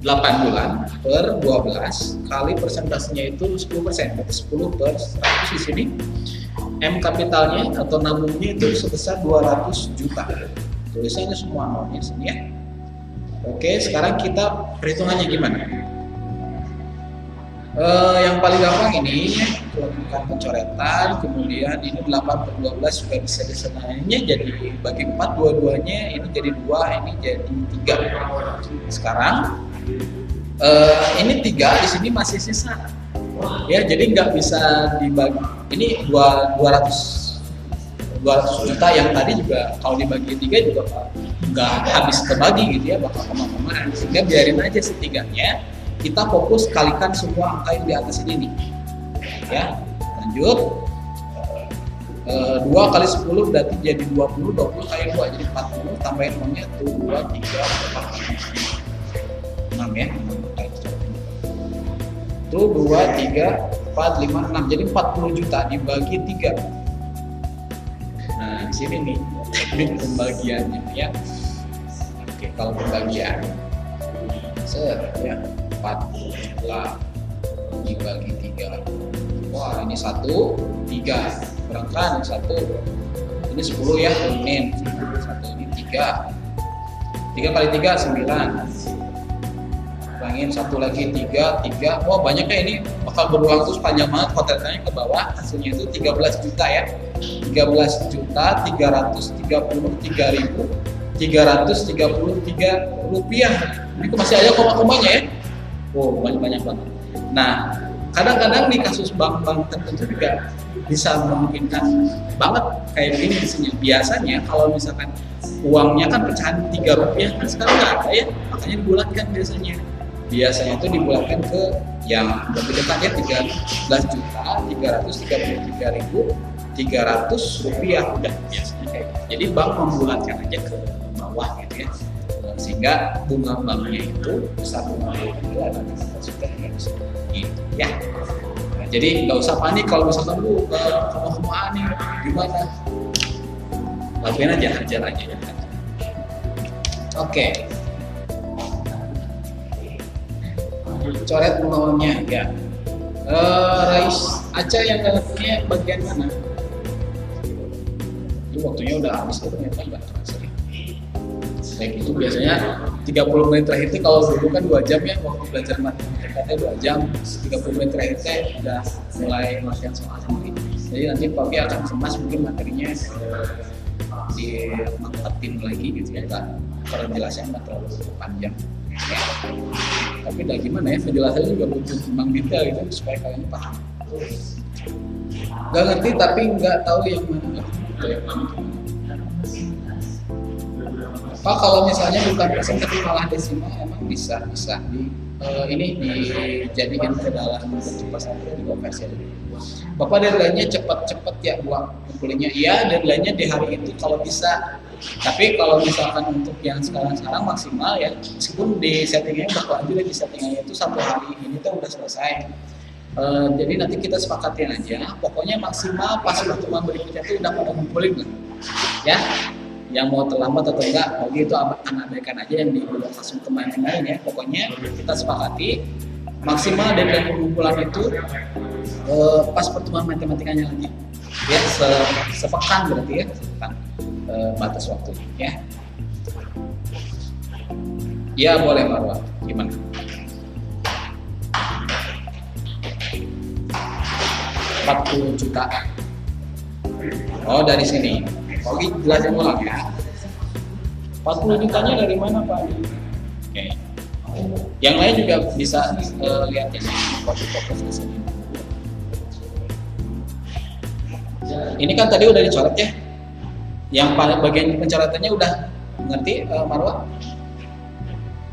8 bulan per 12 kali persentasenya itu 10%, berarti 10 per 100 di sini. M kapitalnya atau nabungnya itu sebesar 200 juta. Tulisannya semua nolnya sini ya. Oke, sekarang kita perhitungannya gimana? Yang paling gampang ini lakukan pencoretan, kemudian ini 8 per 12 juga bisa disenainya jadi bagi 4, dua-duanya ini jadi 2, ini jadi 3. Sekarang ini 3 di sini masih sisa ya, jadi nggak bisa dibagi. Ini 200 juta yang tadi juga kalau dibagi 3 juga nggak habis terbagi gitu ya, bakal koma-komaan, sehingga biarin aja setiganya. Kita fokus kalikan semua angka yang di atas ini nih ya. Lanjut 2 kali 10 berarti jadi 20 kali 2 jadi 40, tambahin nolnya tuh 2, 3, 4, 6 ya. Tuh 2, 3, 4, 5, 6 jadi 40 juta dibagi 3. Nah di sini nih teknik pembagiannya ya. Oke, kalau pembagian ya 4 juta dibagi 3. Wah ini 1, 3 kurangkan 1, ini 10 ya, turunin 1, ini 3 kali 3 9, kurangin 1 lagi 3. Wah banyaknya, ini bakal berulang terus panjang banget kotetannya ke bawah. Hasilnya itu 13 juta ya, 13 juta 333.333 rupiah. Ini masih ada koma-komanya ya. Wow, banyak banget. Nah, kadang-kadang di kasus bank-bank tertentu juga bisa memungkinkan banget kayak gini isinya. Biasanya kalau misalkan uangnya kan pecahan 3 rupiah, kan sekarang nggak ada ya, makanya dibulatkan biasanya. Biasanya itu dibulatkan ke yang lebih dekat ya, 13.333.300 rupiah udah biasanya kayak gitu. Jadi bank membulatkan aja ke bawah. bawah gitu ya. Sehingga bunga-bunganya itu besar bunga itu ada di sudah gitu ya. Nah, jadi nggak usah panik kalau misalkan lu kemau-kemauan nih gimana, lakuin aja, hajar aja ya. Oke. Coret maunya ya. Rais Aca yang dalamnya bagian mana? Itu waktunya udah habis tuh ternyata nggak terasa. Baik, itu biasanya 30 menit terakhir itu kalau dulu kan 2 jam ya waktu belajar matematika 2 jam, 30 menit terakhir udah mulai latihan soal sendiri. Jadi nanti Papi akan kemas mungkin materinya dimanfaatin lagi gitu ya, kan penjelasannya nggak terlalu panjang ya. Tapi udah gimana ya, penjelasannya juga butuh timbang detail gitu supaya kalian paham. Nggak ngerti tapi nggak tahu yang mana. Pak kalau misalnya bukan persen tapi malah desimal emang bisa ini dijadikan ke dalam bentuk persentase di konversi. Bapak deadline-nya cepet ya buat kumpulinnya. Iya, deadline-nya di hari itu kalau bisa. Tapi kalau misalkan untuk yang sekarang maksimal ya, meskipun di settingnya udah kelanjut di settingannya itu 1 hari ini tuh udah selesai. Jadi nanti kita sepakatin aja. Pokoknya maksimal pas pertemuan berikutnya itu udah pada ngumpulin lah. Ya. Yang mau terlambat atau enggak, bagi itu akan abaikan aja yang di langsung kemarin ya. Pokoknya kita sepakati maksimal deadline pengumpulan itu pas pertemuan matematikanya lagi ya, sepekan berarti ya, sepekan batas waktu ya. Ya boleh Marwa, gimana? Rp40 juta. Oh dari sini. Oke, jelasin ulang ya. 40 jutanya dari mana Pak? Oke. Yang lain juga bisa lihat ya, fokus di sini. Ini kan tadi udah dicoret ya. Yang bagian pencoretannya udah ngerti Marwa?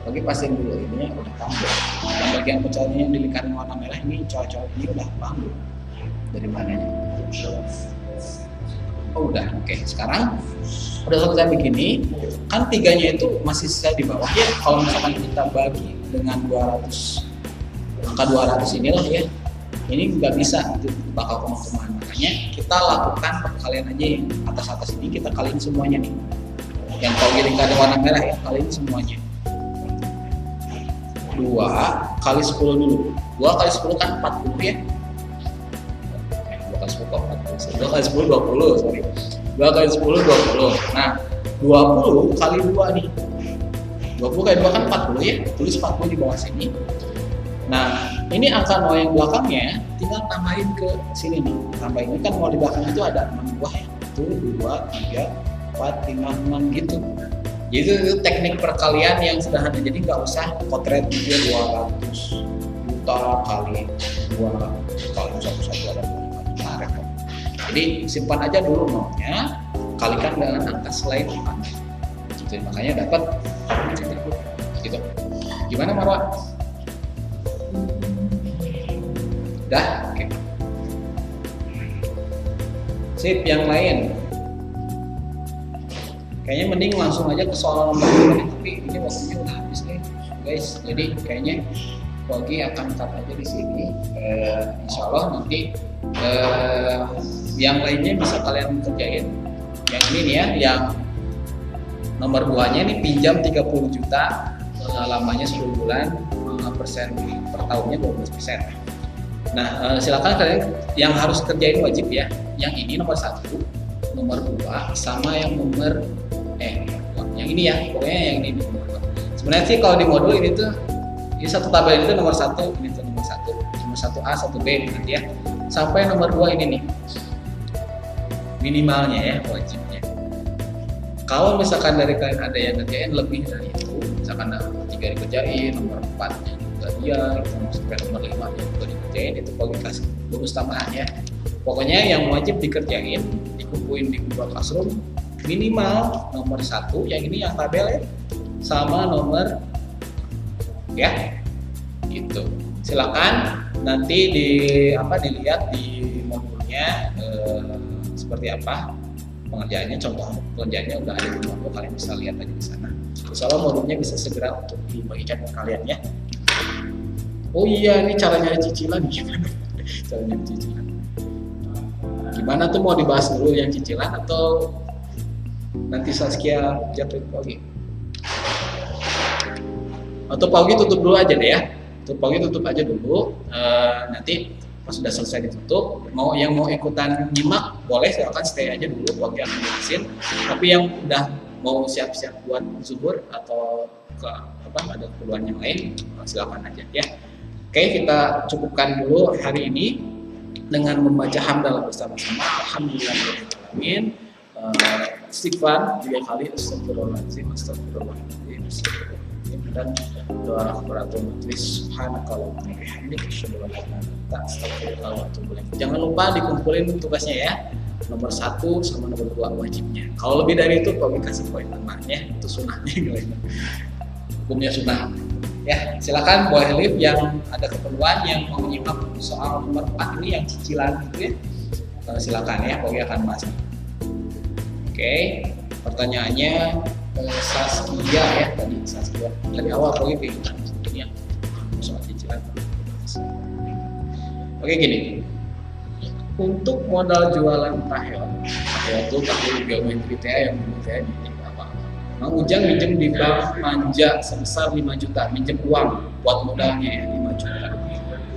Oke, pastiin dulu ini udah paham. Yang bagian pencoretannya yang di lingkaran warna merah ini coret-coret ini udah paham. Dari mananya? Oh udah, oke. Sekarang udah selesai begini, kan 3-nya itu masih sisa di bawah ya. Kalau misalkan kita bagi dengan 200, angka 200 inilah ya, ini nggak bisa itu bakal kemana-mana. Makanya kita lakukan perkalian aja yang atas ini, kita kaliin semuanya nih. Yang kalau lingkaran warna merah ya, kaliin semuanya. 2 kali 10 dulu. 2 kali 10 kan 40 ya. 2 kali 10 20, sorry. 2 kali 10 20. Nah, 20 kali 2 nih. 20 kali 2 kan 40 ya. Tulis 40 di bawah sini. Nah, ini angka 0 yang belakangnya tinggal tambahin ke sini nih. Tambah ini kan 0 di belakang itu ada 6 buah ya. 1, 2, 3, 4, 5, 6 gitu. Jadi itu teknik perkalian yang sederhana. Jadi nggak usah potret gitu 200 juta kali 2 kali 1 ada 5 repot. Jadi simpan aja dulu nolnya, kalikan dengan angka selain 4. Jadi makanya dapat gitu. Gimana Marwa? Dah, oke. Sip, yang lain. Kayaknya mending langsung aja ke soal nomor 2 tapi ini waktunya udah habis nih, guys. Jadi kayaknya Pogi akan cut aja di sini. Insya Allah nanti yang lainnya bisa kalian kerjain. Yang ini nih ya, yang nomor 2-nya nih pinjam 30 juta, lamanya 10 bulan, persen per tahunnya 12%. Nah, silakan kalian yang harus kerjain wajib ya. Yang ini nomor 1, nomor 2, sama yang nomor yang ini ya, pokoknya yang ini nomor 2. Sebenarnya sih kalau di modul ini tuh ini satu tabel itu nomor 1, ini tuh nomor 1, nomor 1A, 1B nanti ya. Sampai nomor 2 ini nih. Minimalnya ya, wajibnya. Kalau misalkan dari kalian ada yang ngerjain lebih dari itu, misalkan nomor 3 dikerjain, nomor 4-nya juga dia, sampai nomor 5-nya juga dikerjain, itu kalau dikasih bonus tambahan ya. Pokoknya yang wajib dikerjain, dikumpulin di Google Classroom, minimal nomor 1, yang ini yang tabel ya, sama nomor ya, gitu. Silakan nanti dilihat di modulnya seperti apa. pengerjaannya, contoh pengerjaannya udah ada di Moodle, kalian bisa lihat aja di sana. Insyaallah modulnya bisa segera untuk dibagikan ke kalian ya. Oh iya, ini cara nyari cicilan gimana? Cara nyari cicilan. Gimana tuh, mau dibahas dulu yang cicilan atau nanti Saskia jatuhin Paugi? Atau Paugi tutup dulu aja deh ya. Paugi tutup aja dulu. Nanti pas sudah selesai ditutup, yang mau ikutan nyimak boleh, silakan stay aja dulu, Paugi akan jelasin. Tapi yang udah mau siap-siap buat zuhur atau ke ada keperluan yang lain, silakan aja ya. Oke, kita cukupkan dulu hari ini dengan membaca hamdalah bersama-sama. Alhamdulillahirobbilalamin. Istighfar 3 kali, astagfirullahaladzim, astagfirullahaladzim, astagfirullahaladzim, dan doa kafaratul majlis, subhanakallahumma wa bihamdika, asyhadu an la ilaha illa anta, astaghfiruka wa atubu ilaik. Jangan lupa dikumpulin tugasnya ya. Nomor 1 sama nomor 2 wajibnya. Kalau lebih dari itu, Pak kasih poin tambahannya, itu sunnahnya gitu. Hukumnya sunnah. Ya, silakan Bu Elif yang ada keperluan yang mau menyimak soal nomor 4 ini yang cicilan gitu ya. Silakan ya, Pak akan bahas. Oke, pertanyaannya Saskia ya tadi, Saskia dari awal Pak ini yang soal cicilan. Oke, gini. Untuk modal jualan tahel itu tahel geometri yang menurut apa? Mang Ujang minjem di bank Manja sebesar 5 juta, minjem uang buat modalnya ya 5 juta.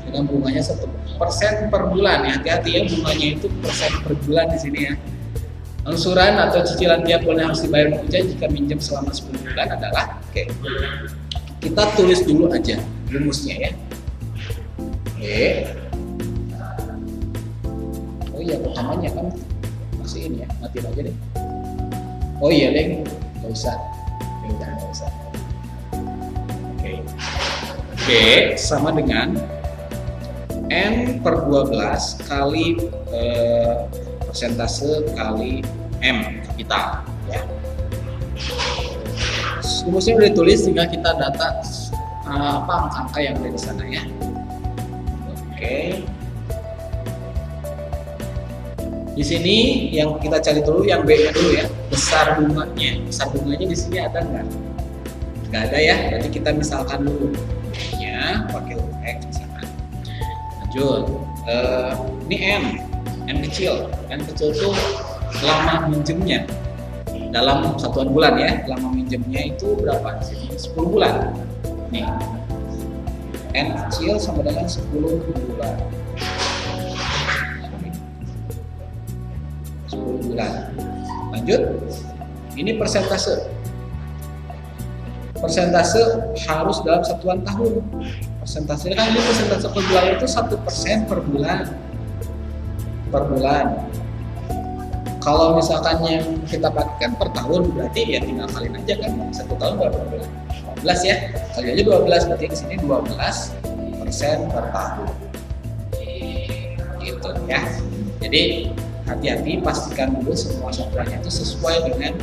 Dengan bunganya 1% per bulan ya, hati-hati ya, bunganya itu persen per bulan di sini ya. Angsuran atau cicilan tiap bulan yang harus dibayar Mang Ujang jika minjem selama 10 bulan adalah, oke. Kita tulis dulu aja rumusnya ya. Oke. Oh iya, rekamannya kan masih ini ya, matiin aja deh. Oh iya deh, nggak usah. Ya udah, nggak usah. Oke, sama dengan N per 12 kali persentase kali M kapital ya. Rumusnya udah ditulis, tinggal kita data angka-angka yang ada di sana ya. Oke. Di sini yang kita cari dulu yang B-nya dulu ya, besar bunganya. Besar bunganya di sini ada nggak? Nggak ada ya. Berarti kita misalkan dulu B-nya pakai X misalkan. Lanjut. Ini N kecil. N kecil itu lama minjemnya dalam satuan bulan ya. Lama minjemnya itu berapa? Di sini 10 bulan. Nih. N kecil sama dengan 10 bulan. 10 bulan. Lanjut, ini persentase. Persentase harus dalam satuan tahun. Persentase kan ini persentase per bulan itu 1% per bulan. Per bulan. Kalau misalkan yang kita pakai per tahun, berarti ya tinggal kaliin aja kan, 1 tahun berapa bulan? 12 ya. Kali aja 12, berarti di sini 12% per tahun. Gitu ya. Jadi hati-hati, pastikan dulu semua softwarenya itu sesuai dengan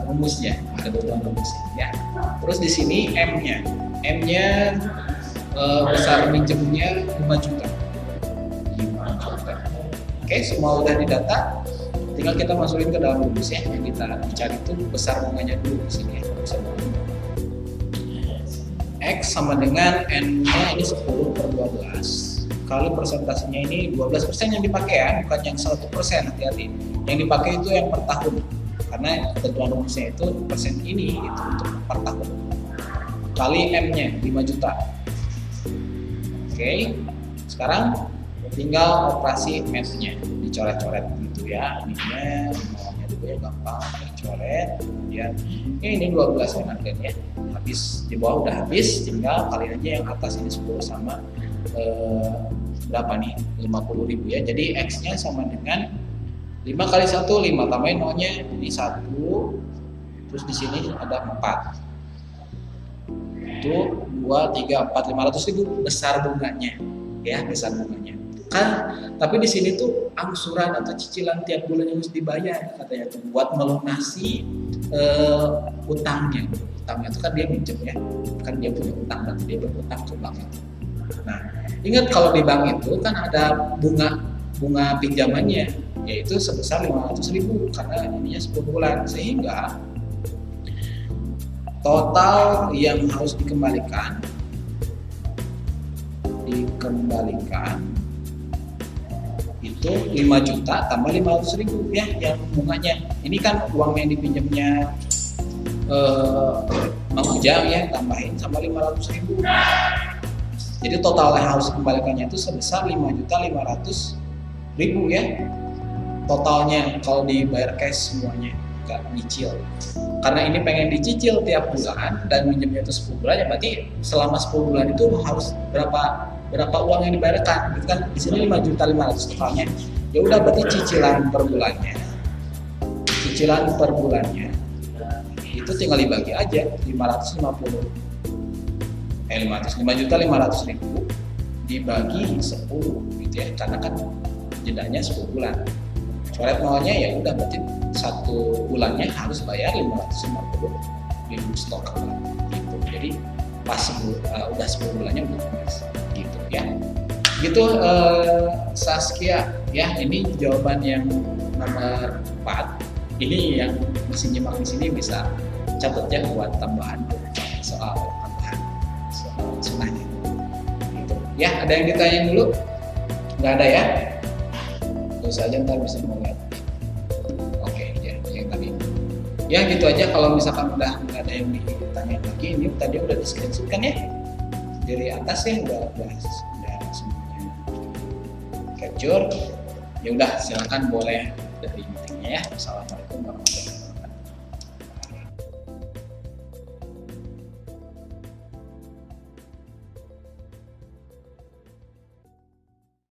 rumusnya, kebutuhan rumusnya ya. Terus di sini M-nya besar minjemnya 5 juta. 5 juta. Oke, semua udah didata, tinggal kita masukin ke dalam rumus ya. Yang kita cari itu besar bunganya dulu di sini ya. X sama dengan N-nya ini 10 per 12 kali persentasenya ini 12% yang dipakai ya, bukan yang 100%, hati-hati. Yang dipakai itu yang per tahun, karena ketentuan rumusnya itu persen ini itu untuk per tahun. Kali M-nya 5 juta. Oke, sekarang tinggal operasi M-nya, dicoret-coret gitu ya. Ininya, bawahnya dulu ya, gampang dicoret. Kemudian ini 12 kan ya. Habis, di bawah udah habis, tinggal kalian aja yang atas ini 10 sama berapa nih, 50.000 ya. Jadi X nya sama dengan 5 kali 1, 5 tambahin 0 nya ini 1, terus di sini ada 4 itu 2, 3, 4, 500.000 besar bunganya ya, besar bunganya kan. Tapi di sini tuh angsuran atau cicilan tiap bulan yang harus dibayar katanya tuh buat melunasi utangnya itu kan dia minjem ya, kan dia punya utang, berarti dia berutang ke bank itu. Nah, ingat kalau di bank itu kan ada bunga pinjamannya. yaitu sebesar 500.000 karena ininya 10 bulan, sehingga total yang harus dikembalikan itu 5 juta tambah 500.000 ya, yang bunganya. Ini kan uang yang dipinjamnya Mang Ujang ya, tambahin sama 500.000. Jadi total yang harus dikembalikannya itu sebesar 5.500.000 ya. Totalnya kalau dibayar cash semuanya, nggak nyicil. Karena ini pengen dicicil tiap bulan dan minjemnya itu 10 bulan, ya berarti selama 10 bulan itu harus berapa uang yang dibayarkan gitu kan. Di sini 5.500.000 totalnya. Ya udah, berarti cicilan per bulannya itu tinggal dibagi aja 5.500.000 dibagi 10 gitu ya, karena kan jedanya 10 bulan. Coret nolnya ya udah, berarti satu bulannya harus bayar 550.000 stok gitu. Jadi pas udah 10 bulannya udah habis gitu ya. Gitu Saskia ya, ini jawaban yang nomor 4. Ini yang masih nyimak di sini bisa catat ya buat tambahan soal sunnahnya gitu ya. Ada yang ditanyain dulu? Nggak ada ya? Terus aja ntar bisa mau lihat. Oke ya, yang tadi ya gitu aja. Kalau misalkan udah nggak ada yang ditanyain lagi, ini tadi udah di screenshot kan ya dari atas ya, udah semuanya capture. Ya udah, silakan boleh dari meetingnya ya. Assalamualaikum.